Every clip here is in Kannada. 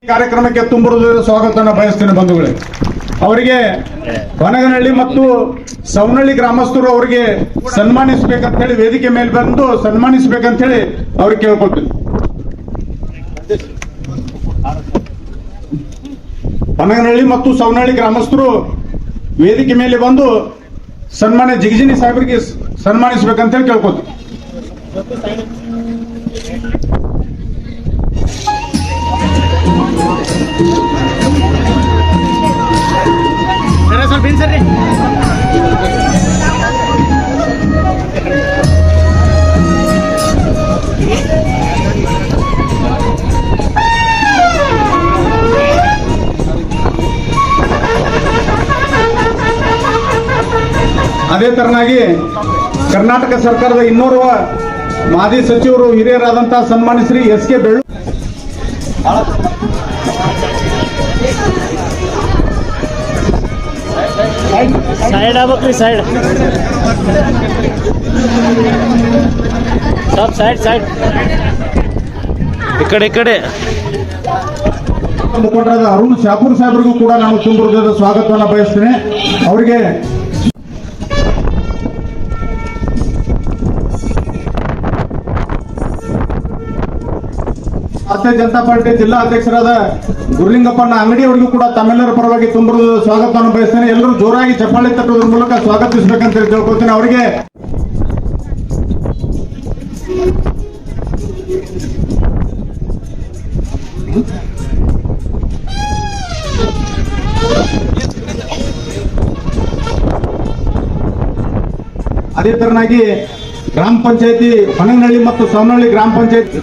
ಕಾರ್ಯಕ್ರಮಕ್ಕೆ ತುಂಬುವುದು ಸ್ವಾಗತವನ್ನು ಬಯಸ್ತೇನೆ ಬಂಧುಗಳೇ. ಅವರಿಗೆ ಹೊನಗನಹಳ್ಳಿ ಮತ್ತು ಸವನಹಳ್ಳಿ ಗ್ರಾಮಸ್ಥರು ಅವರಿಗೆ ಸನ್ಮಾನಿಸಬೇಕಂತ ಹೇಳಿ ವೇದಿಕೆ ಮೇಲೆ ಬಂದು ಸನ್ಮಾನಿಸಬೇಕಂತ ಹೇಳಿ ಅವ್ರಿಗೆ ಕೇಳ್ಕೊಳ್ತೀನಿ. ಹೊನಗನಹಳ್ಳಿ ಮತ್ತು ಸವನಹಳ್ಳಿ ಗ್ರಾಮಸ್ಥರು ವೇದಿಕೆ ಮೇಲೆ ಬಂದು ಸನ್ಮಾನ್ಯ ಜಿಗಜಿನಿ ಸಾಹೇಬರಿಗೆ ಸನ್ಮಾನಿಸಬೇಕಂತ ಹೇಳಿ ಕೇಳ್ಕೊಳ್ತೀನಿ. ಅದೇ ತರನಾಗಿ ಕರ್ನಾಟಕ ಸರ್ಕಾರದ ಇನ್ನೋರ್ವ ಮಾಜಿ ಸಚಿವರು ಹಿರಿಯರಾದಂತಹ ಸನ್ಮಾನ್ಯ Shri S K Bellu side ಆಗ್ಬೇಕ್ರಿ ಸೈಡ್ सब साइड साइड ಈ ಕಡೆ ಮುಖಂಡರಾದ ಅರುಣ್ ಶಾಪೂರ್ ಸಾಹೇಬರಿಗೂ ಕೂಡ ನಾನು ತುಂಬ ಹೃದಯದ ಸ್ವಾಗತವನ್ನು ಬಯಸ್ತೇನೆ. ಅವರಿಗೆ ಭಾರತೀಯ ಜನತಾ ಪಾರ್ಟಿ ಜಿಲ್ಲಾ ಅಧ್ಯಕ್ಷರಾದ ಗುರುಲಿಂಗಪ್ಪನ ಅಂಗಡಿ ಅವರಿಗೂ ಕೂಡ ತಮ್ಮೆಲ್ಲರ ಪರವಾಗಿ ತುಂಬ ಹೃದಯದ ಸ್ವಾಗತವನ್ನು ಬಯಸ್ತೇನೆ. ಎಲ್ಲರೂ ಜೋರಾಗಿ ಚಪ್ಪಾಳೆ ತಟ್ಟುವುದರ ಮೂಲಕ ಸ್ವಾಗತಿಸಬೇಕಂತ ಕೇಳ್ಕೊಳ್ತೇನೆ. ಅವರಿಗೆ ಅದೇ ತರನಾಗಿ ಗ್ರಾಮ ಪಂಚಾಯತಿ ಹೊನಗನಹಳ್ಳಿ ಮತ್ತು ಸವನಹಳ್ಳಿ ಗ್ರಾಮ ಪಂಚಾಯತಿ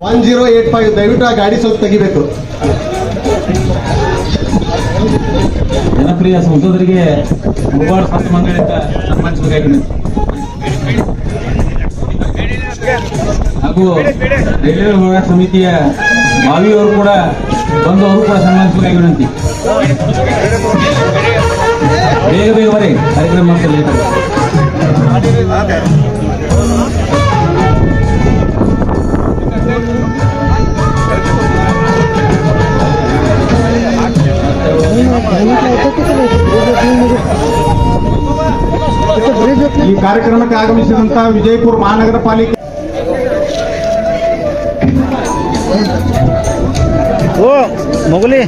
1085 ದಯವಿಟ್ಟು ಆ ಗಾಡಿ ಸ್ವಲ್ಪ ತೆಗಿಬೇಕು. ಜನಪ್ರಿಯ ಸಂಸದರಿಗೆ ಮುಖವಾಡ ಮಂಗಳಿಂದ ಸನ್ಮಾನಿಸಬೇಕಾಗಿದೆ ಹಾಗೂ ರೈಲ್ವೆ ಹೋರಾಟ ಸಮಿತಿಯ ಮಾವಿಯವರು ಕೂಡ ಬಂದು ಅವರು ಕೂಡ ಸನ್ಮಾನಿಸಬೇಕಾಗಿ ವಿನಂತಿ. ಬೇಗ ಬರೀ ಕಾರ್ಯಕ್ರಮ ಮಾಡ್ತಾರೆ. ಈ ಕಾರ್ಯಕ್ರಮಕ್ಕೆ ಆಗಮಿಸಿದಂತಹ ವಿಜಯಪುರ ಮಹಾನಗರ ಪಾಲಿಕೆ ಮೊಗಲಿ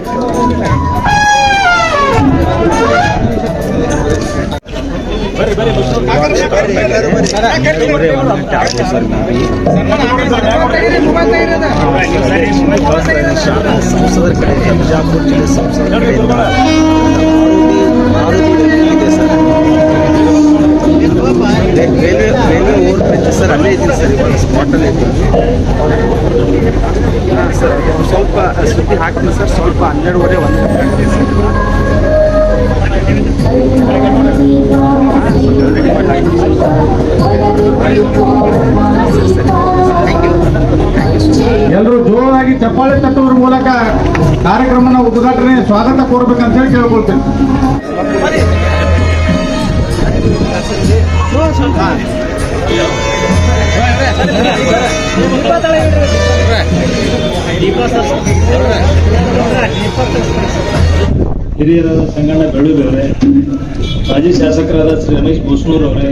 ಸಂಸದರ ಕಡೆಯಿಂದ ಬಿಜಾಪುರ ಜಿಲ್ಲೆ ಸಂಸದರ ಕಡೆಯಿಂದ ರೈಲ್ವೆ ಓಡ್ತೈತೆ ಸರ್. ಅಲ್ಲೇ ಇದ್ದೀನಿ ಸರ್, ಇವಾಗ ಸ್ಪಾಟಲ್ಲೇ ಇದ್ದೀನಿ ಸರ್. ಸ್ವಲ್ಪ ಸುದ್ದಿ ಹಾಕ್ತೀನಿ ಸರ್. ಸ್ವಲ್ಪ 12:30 1 ಗಂಟೆ ಸರ್. ಎಲ್ಲರೂ ಜೋರಾಗಿ ಚಪ್ಪಾಳೆ ತಟ್ಟುವುದರ ಮೂಲಕ ಕಾರ್ಯಕ್ರಮನ ಉದ್ಘಾಟನೆ ಸ್ವಾಗತ ಕೋರಬೇಕಂತ ಹೇಳಿ ಕೇಳ್ಕೊಳ್ತೇನೆ. ಹಿರಿಯರಾದ ಸಂಗಣ್ಣ ಬೆಳ್ಳುಬಿ ಅವರೇ, ಮಾಜಿ ಶಾಸಕರಾದ ಶ್ರೀ ರಮೇಶ್ ಬೋಸ್ನೂರ್ ಅವರೇ,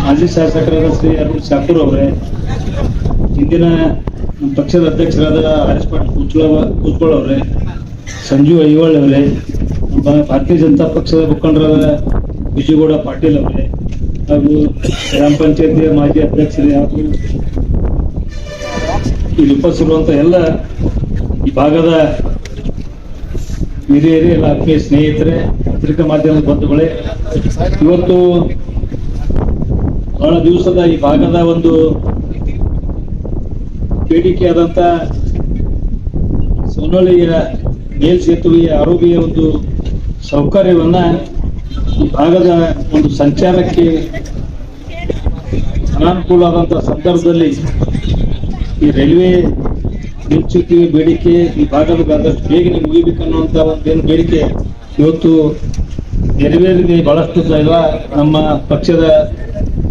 ಮಾಜಿ ಶಾಸಕರಾದ ಶ್ರೀ ಅರುಣ್ ಶಾಪೂರ್ ಅವರೇ, ಇಂದಿನ ಪಕ್ಷದ ಅಧ್ಯಕ್ಷರಾದ ಆರ್.ಎಸ್. ಪಾಟೀಲ್ ಕೂತ್ಕೊಳ್ಳ ಅವರೇ, ಸಂಜು ಐವಾಳ್ ಅವರೇ, ಭಾರತೀಯ ಜನತಾ ಪಕ್ಷದ ಮುಖಂಡರಾದ ವಿಜಯಗೌಡ ಪಾಟೀಲ್ ಅವರೇ, ಹಾಗೂ ಗ್ರಾಮ ಪಂಚಾಯತಿಯ ಮಾಜಿ ಅಧ್ಯಕ್ಷರೇ ಹಾಗೂ ಇಲ್ಲಿ ಉಪಸ್ಥಿರುವಂತಹ ಎಲ್ಲ ಈ ಭಾಗದ ಹಿರಿಯರೇ, ಎಲ್ಲ ಆತ್ಮೀಯ ಸ್ನೇಹಿತರೆ, ಪತ್ರಿಕಾ ಮಾಧ್ಯಮದ ಬಂಧುಗಳೇ, ಇವತ್ತು ಬಹಳ ದಿವಸದ ಈ ಭಾಗದ ಒಂದು ಬೇಡಿಕೆಯಾದಂತ ಸವನಹಳ್ಳಿಯ ಮೇಲ್ಸೇತುವೆಯ ಆರೋಗ್ಯ ಒಂದು ಸೌಕರ್ಯವನ್ನ ಈ ಭಾಗದ ಒಂದು ಸಂಚಾರಕ್ಕೆ ಅನಾನುಕೂಲ ಆದಂತಹ ಸಂದರ್ಭದಲ್ಲಿ ಈ ರೈಲ್ವೆ ನಿಲ್ಚುತ್ತಿವೆ ಬೇಡಿಕೆ ಈ ಭಾಗದ ಆದಷ್ಟು ಬೇಗನೆ ಮುಗಿಬೇಕನ್ನುವಂತ ಒಂದೇನು ಬೇಡಿಕೆ ಇವತ್ತು ನೆರವೇರಿದೆ. ಬಹಳಷ್ಟು ಎಲ್ಲ ನಮ್ಮ ಪಕ್ಷದ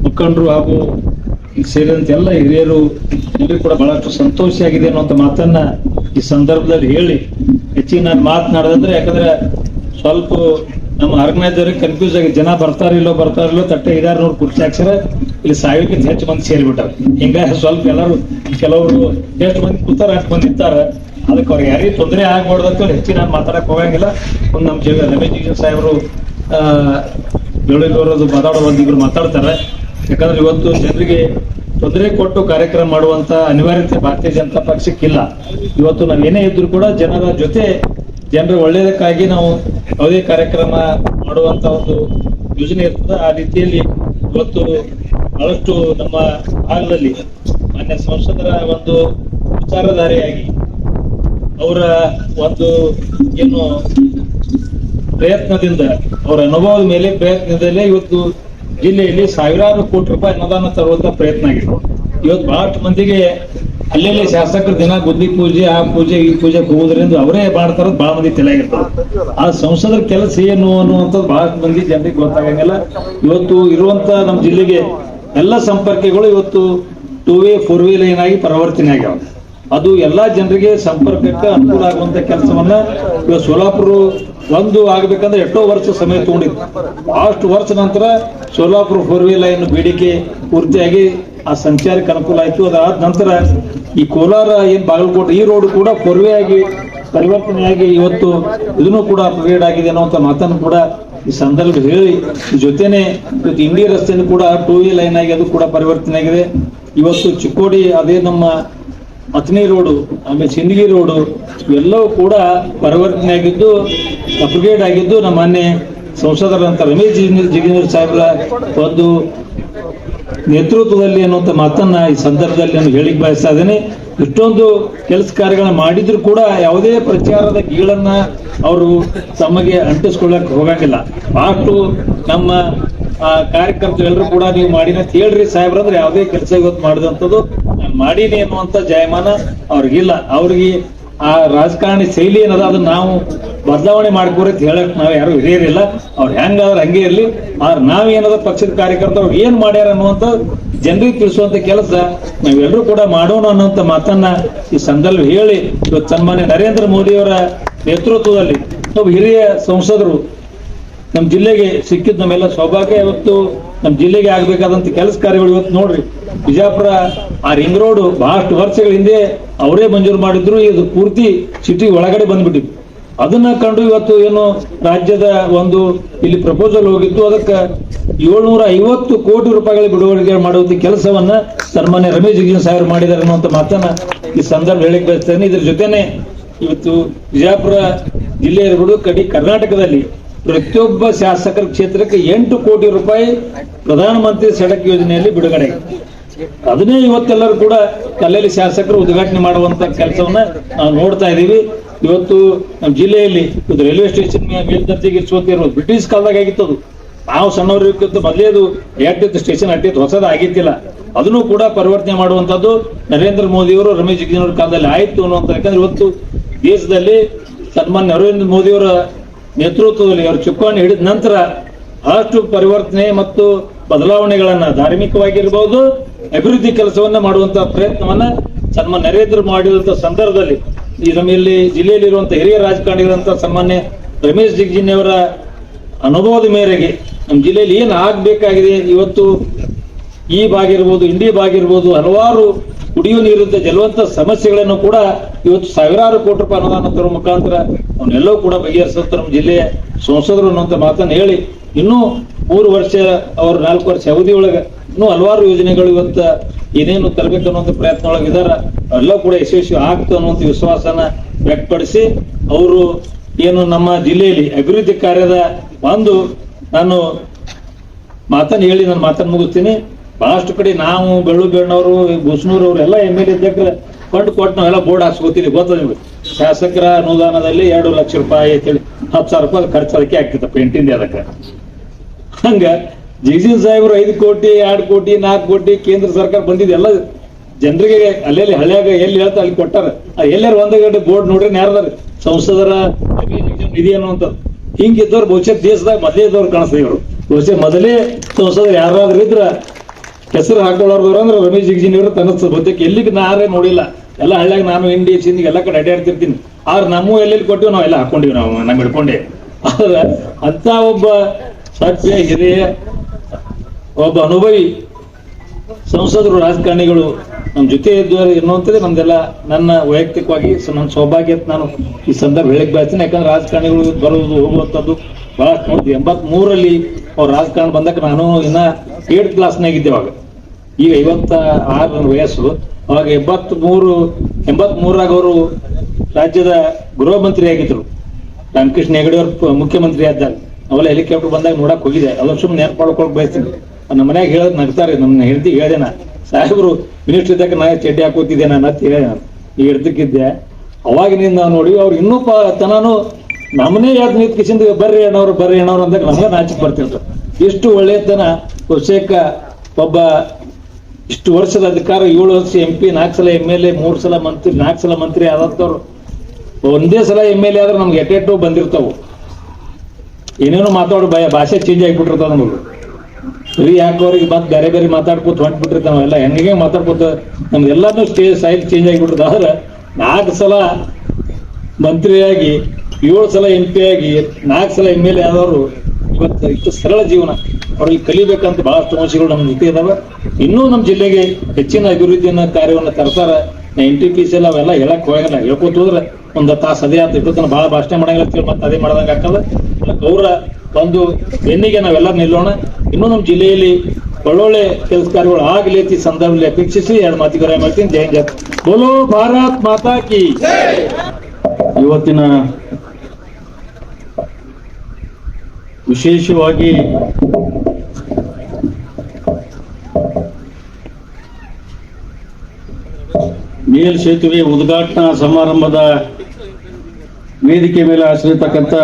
ಮುಖಂಡರು ಹಾಗೂ ಸೇರಿದಂತೆ ಎಲ್ಲ ಹಿರಿಯರು ಎಲ್ಲರೂ ಕೂಡ ಬಹಳಷ್ಟು ಸಂತೋಷ ಆಗಿದೆ ಅನ್ನುವಂಥ ಮಾತನ್ನ ಈ ಸಂದರ್ಭದಲ್ಲಿ ಹೇಳಿ ಹೆಚ್ಚಿಗೆ ನಾನು ಮಾತನಾಡೋದಂದ್ರೆ, ಯಾಕಂದ್ರೆ ಸ್ವಲ್ಪ ನಮ್ಮ ಆರ್ಗನೈಸರ್ಗೆ ಕನ್ಫ್ಯೂಸ್ ಆಗಿ ಜನ ಬರ್ತಾರಿಲ್ಲೋ ತಟ್ಟೆ 500 ಕುರ್ಚಿ ಹಾಕ್ಸರ ಇಲ್ಲಿ 1000ಕ್ಕಿಂತ ಹೆಚ್ಚು ಮಂದಿ ಸೇರಿಬಿಟ್ಟಾರ. ಹಿಂಗಾಗಿ ಸ್ವಲ್ಪ ಎಲ್ಲರೂ ಕೆಲವರು ಎಷ್ಟು ಮಂದಿ ಕೂತಾರ ಅಷ್ಟು ಮಂದಿ ಇರ್ತಾರ. ಅದಕ್ಕೆ ಅವ್ರಿಗೆ ಯಾರಿಗೂ ತೊಂದರೆ ಆಗ್ಬಾರ್ದು ಅಂತ ಹೆಚ್ಚಿಗೆ ನಾನು ಮಾತಾಡಕ್ ಹೋಗಂಗಿಲ್ಲ. ಒಂದು ನಮ್ಮ ರಮೇಶ್ ಜಿಗಜಿಣಗಿ ಸಾಹೇಬರು ಬೆಳಗ್ಗೆ ಮಾತಾಡೋ ಒಂದಿಬ್ರು ಮಾತಾಡ್ತಾರೆ. ಯಾಕಂದ್ರೆ ಇವತ್ತು ಜನರಿಗೆ ತೊಂದರೆ ಕೊಟ್ಟು ಕಾರ್ಯಕ್ರಮ ಮಾಡುವಂತ ಅನಿವಾರ್ಯತೆ ಭಾರತೀಯ ಜನತಾ ಪಕ್ಷಕ್ಕಿಲ್ಲ. ಇವತ್ತು ನಾವು ಏನೇ ಇದ್ರು ಕೂಡ ಜನರ ಜೊತೆ ಜನರ ಒಳ್ಳೆಯದಕ್ಕಾಗಿ ನಾವು ಯಾವುದೇ ಕಾರ್ಯಕ್ರಮ ಮಾಡುವಂತ ಒಂದು ಯೋಜನೆ ಇರ್ತದೆ. ಆ ರೀತಿಯಲ್ಲಿ ಇವತ್ತು ಬಹಳಷ್ಟು ನಮ್ಮ ಭಾಗದಲ್ಲಿ ಮಾನ್ಯ ಸಂಸದರ ಒಂದು ವಿಚಾರಧಾರೆಯಾಗಿ ಅವರ ಒಂದು ಏನು ಪ್ರಯತ್ನದಿಂದ, ಅವರ ಅನುಭವದ ಮೇಲೆ ಪ್ರಯತ್ನದಲ್ಲೇ ಇವತ್ತು ಜಿಲ್ಲೆಯಲ್ಲಿ ಸಾವಿರಾರು ಕೋಟಿ ರೂಪಾಯಿ ಅನುದಾನ ತರುವಂತ ಪ್ರಯತ್ನ ಆಗಿದೆ. ಇವತ್ತು ಬಹಳಷ್ಟು ಮಂದಿಗೆ ಅಲ್ಲೆಲ್ಲಿ ಶಾಸಕರು ದಿನ ಗುದ್ದಿ ಪೂಜೆ, ಆ ಪೂಜೆ, ಈ ಪೂಜೆಗೆ ಹೋಗೋದ್ರಿಂದ ಅವರೇ ಮಾಡ್ತಾರದು ಬಹಳ ಮಂದಿ ತಲೆಯಾಗಿರ್ತದೆ. ಆ ಸಂಸದರ ಕೆಲಸ ಏನು ಅನ್ನುವಂಥದ್ದು ಬಹಳಷ್ಟು ಮಂದಿ ಜನರಿಗೆ ಗೊತ್ತಾಗಂಗಿಲ್ಲ. ಇವತ್ತು ಇರುವಂತ ನಮ್ಮ ಜಿಲ್ಲೆಗೆ ಎಲ್ಲ ಸಂಪರ್ಕಗಳು ಇವತ್ತು 2-way 4-way ಲೈನ್ ಆಗಿ ಪರಿವರ್ತನೆ ಆಗ್ಯಾವ. ಅದು ಎಲ್ಲಾ ಜನರಿಗೆ ಸಂಪರ್ಕಕ್ಕೆ ಅನುಕೂಲ ಆಗುವಂತ ಕೆಲಸವನ್ನ ಇವತ್ತು ಸೋಲಾಪುರ ಒಂದು ಆಗ್ಬೇಕಂದ್ರೆ ಎಷ್ಟೋ ವರ್ಷ ಸಮಯ ತಗೊಂಡಿತ್ತು. ಅಷ್ಟು ವರ್ಷ ನಂತರ ಸೋಲಾಪುರ 4-way ಲೈನ್ ಬೇಡಿಕೆ ಪೂರ್ತಿಯಾಗಿ ಆ ಸಂಚಾರಕ್ಕೆ ಅನುಕೂಲ ಆಯ್ತು. ಅದಾದ ನಂತರ ಈ ಕೋಲಾರ ಏನ್ ಬಾಗಲಕೋಟೆ ಈ ರೋಡ್ ಕೂಡ 4-way ಆಗಿ ಪರಿವರ್ತನೆಯಾಗಿ ಇವತ್ತು ಇದನ್ನು ಕೂಡ ಅಪ್ಗ್ರೇಡ್ ಆಗಿದೆ ಅನ್ನುವಂತ ಮಾತನ್ನು ಕೂಡ ಈ ಸಂದರ್ಭ ಹೇಳಿ, ಜೊತೆನೆ ಇವತ್ತು ಇಂಡಿ ರಸ್ತೆಯನ್ನು ಕೂಡ 2-way ಲೈನ್ ಆಗಿ ಅದು ಕೂಡ ಪರಿವರ್ತನೆ ಆಗಿದೆ. ಇವತ್ತು ಚಿಕ್ಕೋಡಿ ಅದೇ ನಮ್ಮ ಅತ್ನಿ ರೋಡು, ಆಮೇಲೆ ಸಿಂದಗಿ ರೋಡು ಇವೆಲ್ಲವೂ ಕೂಡ ಪರಿವರ್ತನೆ ಆಗಿದ್ದು, ಅಪ್ಗ್ರೇಡ್ ಆಗಿದ್ದು ನಮ್ಮ ಮಾನ್ಯ ಸಂಸದರಂತ ರಮೇಶ್ ಜಿಗಜಿಣಗಿ ಸಾಹೇಬ್ರ ಒಂದು ನೇತೃತ್ವದಲ್ಲಿ ಅನ್ನುವಂಥ ಮಾತನ್ನ ಈ ಸಂದರ್ಭದಲ್ಲಿ ನಾನು ಹೇಳಿಕ್ ಬಯಸ್ತಾ ಇದ್ದೇನೆ. ಇಷ್ಟೊಂದು ಕೆಲಸ ಕಾರ್ಯಗಳನ್ನ ಮಾಡಿದ್ರು ಕೂಡ ಯಾವುದೇ ಪ್ರಚಾರದ ಗೀಳನ್ನ ಅವರು ತಮಗೆ ಅಂಟಿಸ್ಕೊಳ್ಳಕ್ ಹೋಗಂಗಿಲ್ಲ. ಅಷ್ಟು ನಮ್ಮ ಕಾರ್ಯಕರ್ತರು ಎಲ್ಲರೂ ಕೂಡ ನೀವು ಮಾಡಿನ ಅಂತ ಹೇಳ್ರಿ ಸಾಹೇಬ್ರಂದ್ರೆ ಯಾವುದೇ ಕೆಲಸ ಇವತ್ತು ಮಾಡಿದಂಥದ್ದು ನಾನು ಮಾಡೀನಿ ಅನ್ನುವಂಥ ಜಾಯಮಾನ ಅವ್ರಿಗಿಲ್ಲ. ಅವ್ರಿಗೆ ಆ ರಾಜಕಾರಣಿ ಶೈಲಿ ಏನದ ಅದನ್ನ ನಾವು ಬದಲಾವಣೆ ಮಾಡ್ಕೋರಿ ಅಂತ ಹೇಳಕ್ ನಾವು ಯಾರು ಹಿರಿಯರಿಲ್ಲ. ಅವ್ರು ಹೆಂಗಾದ್ರೆ ಹಂಗೆ ಇರ್ಲಿ. ಆದ್ರೆ ನಾವೇನದ ಪಕ್ಷದ ಕಾರ್ಯಕರ್ತರು ಏನ್ ಮಾಡ್ಯಾರ ಅನ್ನುವಂಥ ಜನರಿಗೆ ತಿಳಿಸುವಂತ ಕೆಲಸ ನಾವೆಲ್ಲರೂ ಕೂಡ ಮಾಡೋಣ ಅನ್ನುವಂಥ ಮಾತನ್ನ ಈ ಸಂದರ್ಭ ಹೇಳಿ, ಇವತ್ತು ಸನ್ಮಾನ್ಯ ನರೇಂದ್ರ ಮೋದಿಯವರ ನೇತೃತ್ವದಲ್ಲಿ ಒಬ್ಬ ಹಿರಿಯ ಸಂಸದರು ನಮ್ಮ ಜಿಲ್ಲೆಗೆ ಸಿಕ್ಕಿದ್ ನಮ್ಮೆಲ್ಲ ಸೌಭಾಗ್ಯ. ಇವತ್ತು ನಮ್ಮ ಜಿಲ್ಲೆಗೆ ಆಗ್ಬೇಕಾದಂತ ಕೆಲಸ ಕಾರ್ಯಗಳು ಇವತ್ತು ನೋಡ್ರಿ, ಬಿಜಾಪುರ ಆ ರಿಂಗ್ ರೋಡ್ ಬಹಳಷ್ಟು ವರ್ಷಗಳ ಹಿಂದೆ ಅವರೇ ಮಂಜೂರು ಮಾಡಿದ್ರು. ಇದು ಪೂರ್ತಿ ಸಿಟಿ ಒಳಗಡೆ ಬಂದ್ಬಿಟ್ಟಿತ್ತು. ಅದನ್ನ ಕಂಡು ಇವತ್ತು ಏನು ರಾಜ್ಯದ ಒಂದು ಇಲ್ಲಿ ಪ್ರಪೋಸಲ್ ಹೋಗಿತ್ತು, ಅದಕ್ಕೆ 750 ಕೋಟಿ ರೂಪಾಯಿಗಳ ಬಿಡುಗಡೆ ಮಾಡುವಂತ ಕೆಲಸವನ್ನ ಸನ್ಮಾನ್ಯ ರಮೇಶ್ ಜಿಗಜಿಣಗಿ ಸಾಹೇಬರು ಮಾಡಿದ್ದಾರೆ ಅನ್ನುವಂಥ ಮಾತನ್ನ ಈ ಸಂದರ್ಭ ಹೇಳಿಕ್ ಬಯಸ್ತೇನೆ. ಇದ್ರ ಜೊತೆನೆ ಇವತ್ತು ಬಿಜಾಪುರ ಜಿಲ್ಲೆ ಇರ್ಬೋದು, ಕರ್ನಾಟಕದಲ್ಲಿ ಪ್ರತಿಯೊಬ್ಬ ಶಾಸಕರ ಕ್ಷೇತ್ರಕ್ಕೆ 8 ಕೋಟಿ ರೂಪಾಯಿ ಪ್ರಧಾನಮಂತ್ರಿ ಸಡಕ್ ಯೋಜನೆಯಲ್ಲಿ ಬಿಡುಗಡೆ. ಅದನ್ನೇ ಇವತ್ತೆಲ್ಲರೂ ಕೂಡ ಕಲ್ಲಲ್ಲಿ ಶಾಸಕರು ಉದ್ಘಾಟನೆ ಮಾಡುವಂತ ಕೆಲಸವನ್ನ ನಾವು ನೋಡ್ತಾ ಇದ್ದೀವಿ. ಇವತ್ತು ನಮ್ಮ ಜಿಲ್ಲೆಯಲ್ಲಿ ರೈಲ್ವೆ ಸ್ಟೇಷನ್ ಮೇಲ್ದರ್ಜೆಗೆ ಇರಿಸುವಂತಿರೋದು ಬ್ರಿಟಿಷ್ ಕಾಲದಾಗ ಆಗಿತ್ತು. ನಾವು ಸಣ್ಣವರಿಗಿಂತ ಮೊದಲೇ ಅದು ಎಟ್ಟಿತ್ತು ಸ್ಟೇಷನ್ ಅಟ್ಟಿತ್ತು, ಹೊಸದ ಆಗಿದ್ದಿಲ್ಲ. ಅದನ್ನು ಕೂಡ ಪರಿವರ್ತನೆ ಮಾಡುವಂತದ್ದು ನರೇಂದ್ರ ಮೋದಿಯವರು ರಮೇಶ್ ಜಿಗಜಿಣಗಿ ಕಾಲದಲ್ಲಿ ಆಯ್ತು ಅನ್ನುವಂತ. ಯಾಕಂದ್ರೆ ಇವತ್ತು ದೇಶದಲ್ಲಿ ಸನ್ಮಾನ್ಯ ನರೇಂದ್ರ ಮೋದಿಯವರ ನೇತೃತ್ವದಲ್ಲಿ ಅವರು ಚುಕ್ಕಾಣಿ ಹಿಡಿದ ನಂತರ ಅಷ್ಟು ಪರಿವರ್ತನೆ ಮತ್ತು ಬದಲಾವಣೆಗಳನ್ನ ಧಾರ್ಮಿಕವಾಗಿರ್ಬಹುದು, ಅಭಿವೃದ್ಧಿ ಕೆಲಸವನ್ನ ಮಾಡುವಂತ ಪ್ರಯತ್ನವನ್ನ ಸನ್ಮಾನ್ಯ ನರೇಂದ್ರ ಮಾಡಿದಂತ ಸಂದರ್ಭದಲ್ಲಿ ಈ ನಮ್ಮಲ್ಲಿ ಜಿಲ್ಲೆಯಲ್ಲಿ ಇರುವಂತಹ ಹಿರಿಯ ರಾಜಕಾರಣಿಗಳಂತ ಸನ್ಮಾನ್ಯ ರಮೇಶ್ ಜಿಗಜಿಣಗಿ ಅವರ ಅನುಭವದ ಮೇರೆಗೆ ನಮ್ಮ ಜಿಲ್ಲೆಯಲ್ಲಿ ಏನ್ ಆಗ್ಬೇಕಾಗಿದೆ, ಇವತ್ತು ಈ ಭಾಗ ಇರ್ಬೋದು, ಇಂಡಿ ಭಾಗ ಇರ್ಬೋದು, ಹಲವಾರು ಕುಡಿಯುವ ನೀರಿದ್ದ ಜಲವಂತ ಸಮಸ್ಯೆಗಳನ್ನು ಕೂಡ ಇವತ್ತು ಸಾವಿರಾರು ಕೋಟಿ ರೂಪಾಯಿ ಅನುದಾನ ತರುವ ಮುಖಾಂತರ ಅವನ್ನೆಲ್ಲವೂ ಕೂಡ ಬಗೆಹರಿಸುತ್ತ ನಮ್ಮ ಜಿಲ್ಲೆಯ ಸಂಸದರು ಅನ್ನುವಂಥ ಮಾತನ್ನು ಹೇಳಿ, ಇನ್ನೂ 3 ವರ್ಷ ಅವ್ರ 4 ವರ್ಷ ಅವಧಿ ಒಳಗೆ ಇನ್ನೂ ಹಲವಾರು ಯೋಜನೆಗಳು ಇವತ್ತು ಏನೇನು ತರಬೇಕು ಅನ್ನುವಂಥ ಪ್ರಯತ್ನ ಒಳಗಿದಾರ ಎಲ್ಲ ಕೂಡ ಯಶಸ್ವಿ ಆಗ್ತು ಅನ್ನುವಂಥ ವಿಶ್ವಾಸನ ವ್ಯಕ್ತಪಡಿಸಿ, ಅವರು ಏನು ನಮ್ಮ ಜಿಲ್ಲೆಯಲ್ಲಿ ಅಭಿವೃದ್ಧಿ ಕಾರ್ಯದ ಒಂದು ನಾನು ಮಾತನ್ನು ಹೇಳಿ ನಾನು ಮಾತನ್ನು ಮುಗಿಸ್ತೀನಿ. ಬಹಳಷ್ಟು ಕಡೆ ನಾವು ಬೆಳ್ಳೂರು ಬುಸ್ನೂರು ಅವರೆಲ್ಲ MLA ಇದ್ದಕ್ಕೆ ಫಂಡ್ ಕೊಟ್ಟು ನಾವೆಲ್ಲ ಬೋರ್ಡ್ ಹಾಕ್ಸ್ಕೊತೀವಿ. ಗೊತ್ತದ ನಿಮ್ಗೆ, ಶಾಸಕರ ಅನುದಾನದಲ್ಲಿ 2 ಲಕ್ಷ ರೂಪಾಯಿ ಅಂತೇಳಿ 10,000 ರೂಪಾಯಿ ಖರ್ಚು ಅದಕ್ಕೆ ಆಗ್ತಿತ್ತ ಪೇಂಟಿಂದ. ಅದಕ್ಕೆ ಹಂಗ ಜಿಗಜಿಣಗಿ ಸಾಹೇಬರು 5 ಕೋಟಿ 2 ಕೋಟಿ 4 ಕೋಟಿ ಕೇಂದ್ರ ಸರ್ಕಾರ ಬಂದಿದ್ದು ಎಲ್ಲ ಜನರಿಗೆ ಅಲ್ಲೆಲ್ಲಿ ಹಳ್ಳಿಯಾಗ ಎಲ್ಲಿ ಹೇಳ್ತಾ ಅಲ್ಲಿ ಕೊಟ್ಟಾರ. ಎಲ್ಲಾರು ಒಂದೇ ಬೋರ್ಡ್ ನೋಡ್ರಿ ಯಾರದಾರ ಸಂಸದರ ನಿಧಿ ಅನ್ನುವಂಥದ್ದು ಹಿಂಗಿದ್ದವ್ರು ಬಹುಶಃ ದೇಶದಾಗ ಮೊದಲೇ ಇದ್ದವ್ರು ಕಾಣಿಸ್ತಾ ಇವರು. ಬಹುಶಃ ಮೊದಲೇ ಸಂಸದರು ಯಾರಾದ್ರೂ ಇದ್ರ ಹೆಸರು ಹಾಕೊಳ್ಳೋರು ಅಂದ್ರೆ ರಮೇಶ್ ಜಿಗಜಿಣಿಯವರು ತನ್ನ ಬಹುತೇಕ ಎಲ್ಲಿಗೆ ನಾರೇ ನೋಡಿಲ್ಲ. ಎಲ್ಲ ಹಳ್ಳಿಯಾಗ ನಾನು ಇಂಡಿ ಸಿಂದಿಗೆ ಎಲ್ಲ ಕಡೆ ಅಡ್ಡಾಡ್ತಿರ್ತೀನಿ. ಆದ್ರೆ ನಮ್ಮ ಎಲ್ಲೆಲ್ಲಿ ಕೊಟ್ಟಿವಿ ನಾವೆಲ್ಲ ಹಾಕೊಂಡಿವಿ, ನಾವು ನಮ್ ಹಿಡ್ಕೊಂಡೆ. ಆದ್ರೆ ಅಂತ ಒಬ್ಬ ಸಭ್ಯ ಹಿರಿಯ ಒಬ್ಬ ಅನುಭವಿ ಸಂಸದರು ರಾಜಕಾರಣಿಗಳು ನಮ್ಮ ಜೊತೆ ಇದ್ದವರು ಎನ್ನುವಂಥದ್ದು ನಮ್ದೆಲ್ಲ ನನ್ನ ವೈಯಕ್ತಿಕವಾಗಿ ನನ್ನ ಸೌಭಾಗ್ಯ ಅಂತ ನಾನು ಈ ಸಂದರ್ಭ ಹೇಳಿಕ್ ಬಯಸ್ತೀನಿ. ಯಾಕಂದ್ರೆ ರಾಜಕಾರಣಿಗಳು ಬರುವುದು ಹೋಗುವಂಥದ್ದು ಬಹಳಷ್ಟು ನೋಡ್ತೀವಿ. 83ರಲ್ಲಿ ಅವ್ರು ರಾಜಕಾರಣ ಬಂದಾಗ ನಾನು ಇನ್ನ 8th ಕ್ಲಾಸ್ನಾಗ ಇದ್ದೇವಾಗ. ಈಗ 56 ನನ್ನ ವಯಸ್ಸು. ಅವಾಗ 83ರಾಗ ಅವರು ರಾಜ್ಯದ ಗೃಹ ಮಂತ್ರಿ ಆಗಿದ್ರು. ರಾಮಕೃಷ್ಣ ಹೆಗಡೆ ಅವರು ಮುಖ್ಯಮಂತ್ರಿ ಆದಾಗ ಅವೆಲ್ಲ ಹೆಲಿಕಾಪ್ಟರ್ ಬಂದಾಗ ನೋಡಕ್ ಹೋಗಿದೆ. ಅದೊಂದು ಸುಮ್ಮನೆ ನೆನಪಾಡ್ಕೊಳಕ್ ಬಯಸ್ತೀನಿ. ನಮ್ಮ ಮನ್ಯಾಗ ಹೇಳೋದು ನಗ್ತಾರೆ. ನನ್ನ ಹೆಂಡತಿ ಹೇಳ್ದೇನ, ಸಾಹೇಬ್ರು ಮಿನಿಸ್ಟರ್ ಇದ್ದಾಗ ನಾ ಚಡ್ಡಿ ಹಾಕೋತಿದ್ದೆ ನಾನು ಅಂತ ಹೇಳಿ ಈಗ ಹಿಡ್ದಕ್ಕಿದ್ದೆ. ಅವಾಗಿನಿಂದ ನಾವು ನೋಡಿ ಅವ್ರು ಇನ್ನೂ ತನಾನು ನಮ್ಮನೇ ಯಾವ್ದು ನಿಂತ್ಕಿಸಿಂದ ಬರ್ರಿ ಅಣ್ಣವ್ರು ಅಂದಾಗ ನಮ್ಗೆ ನಾಚಿಕ್ ಬರ್ತಿರ್ತಾರೆ. ಇಷ್ಟು ಒಳ್ಳೆಯತನ ಬಹುಶೇಕ ಒಬ್ಬ ಇಷ್ಟು ವರ್ಷದ ಅಧಿಕಾರ, 7 ವರ್ಷ MP, 4 ಸಲ MLA, 3 ಸಲ ಮಂತ್ರಿ, 4 ಸಲ ಮಂತ್ರಿ ಆದಂತವ್ರು ಒಂದೇ ಸಲ MLA ಆದ್ರೆ ನಮ್ಗೆ ಎಟ್ಟೆಟ್ಟು ಬಂದಿರ್ತಾವು. ಏನೇನೋ ಮಾತಾಡೋ ಭಾಷೆ ಚೇಂಜ್ ಆಗಿಬಿಟ್ಟಿರ್ತಾವ ನಮಗೆ. ಸರಿ ಹಾಕೋರಿಗೆ ಮತ್ತೆ ಬೇರೆ ಬೇರೆ ಮಾತಾಡ್ಕೊತ ಹೊಂಟ್ಬಿಟ್ಟಿರ್ತಾವ. ಎಲ್ಲ ಹೆಂಗೆ ಮಾತಾಡ್ಕೊತ ನಮ್ಗೆಲ್ಲಾನು ಸ್ಟೈಲ್ ಚೇಂಜ್ ಆಗಿಬಿಟ್ಟಿರ್ತಾವ. ಆದ್ರೆ 4 ಸಲ ಮಂತ್ರಿಯಾಗಿ, 7 ಸಲ MP ಆಗಿ, 4 ಸಲ MLA ಆದವರು ಇವತ್ತು ಇಷ್ಟು ಸರಳ ಜೀವನ. ಅವ್ರಿಗೆ ಕಲಿಬೇಕಂತ ಬಹಳಷ್ಟು ಅಂಶಗಳು ನಮ್ಮ ಜೊತೆ ಇದಾವೆ. ಇನ್ನೂ ನಮ್ಮ ಜಿಲ್ಲೆಗೆ ಹೆಚ್ಚಿನ ಅಭಿವೃದ್ಧಿಯನ್ನ ಕಾರ್ಯವನ್ನು ತರ್ತಾರ. NTPC ಎಲ್ಲ ಅವೆಲ್ಲ ಹೇಳಕ್ ಹೋಗಲ್ಲ. ಹೇಳ್ಕೊತ ಹೋದ್ರೆ ಒಂದು ತಾಸು ಅದೇ ಆತ ಇಟ್ಟು ಬಹಳ ಭಾಷಣ ಮಾಡಂಗಿಲ್ಲ, ಮತ್ತೆ ಅದೇ ಮಾಡ್ದಂಗೆ ಆಗ್ತದೆ. ಅವರ ಒಂದು ಬೆನ್ನಿಗೆ ನಾವೆಲ್ಲ ನಿಲ್ಲೋಣ. ಇನ್ನೂ ನಮ್ಮ ಜಿಲ್ಲೆಯಲ್ಲಿ ಒಳ್ಳೊಳ್ಳೆ ಕೆಲಸ ಕಾರ್ಯಗಳು ಆಗಲಿ ಈ ಸಂದರ್ಭದಲ್ಲಿ ಅಪೇಕ್ಷಿಸಿ 2 ಮಾತಿಗೆ ಮಾಡ್ತೀನಿ. ಜೈ ಹಿಂದ್. ಬೋಲೋ ಭಾರತ್ ಮಾತಾ ಕಿ. ಇವತ್ತಿನ ವಿಶೇಷವಾಗಿ ಮೇಲ್ ಸೇತುವೆ ಉದ್ಘಾಟನಾ ಸಮಾರಂಭದ ವೇದಿಕೆ ಮೇಲೆ ಆಶ್ರಯಿತಕ್ಕಂಥ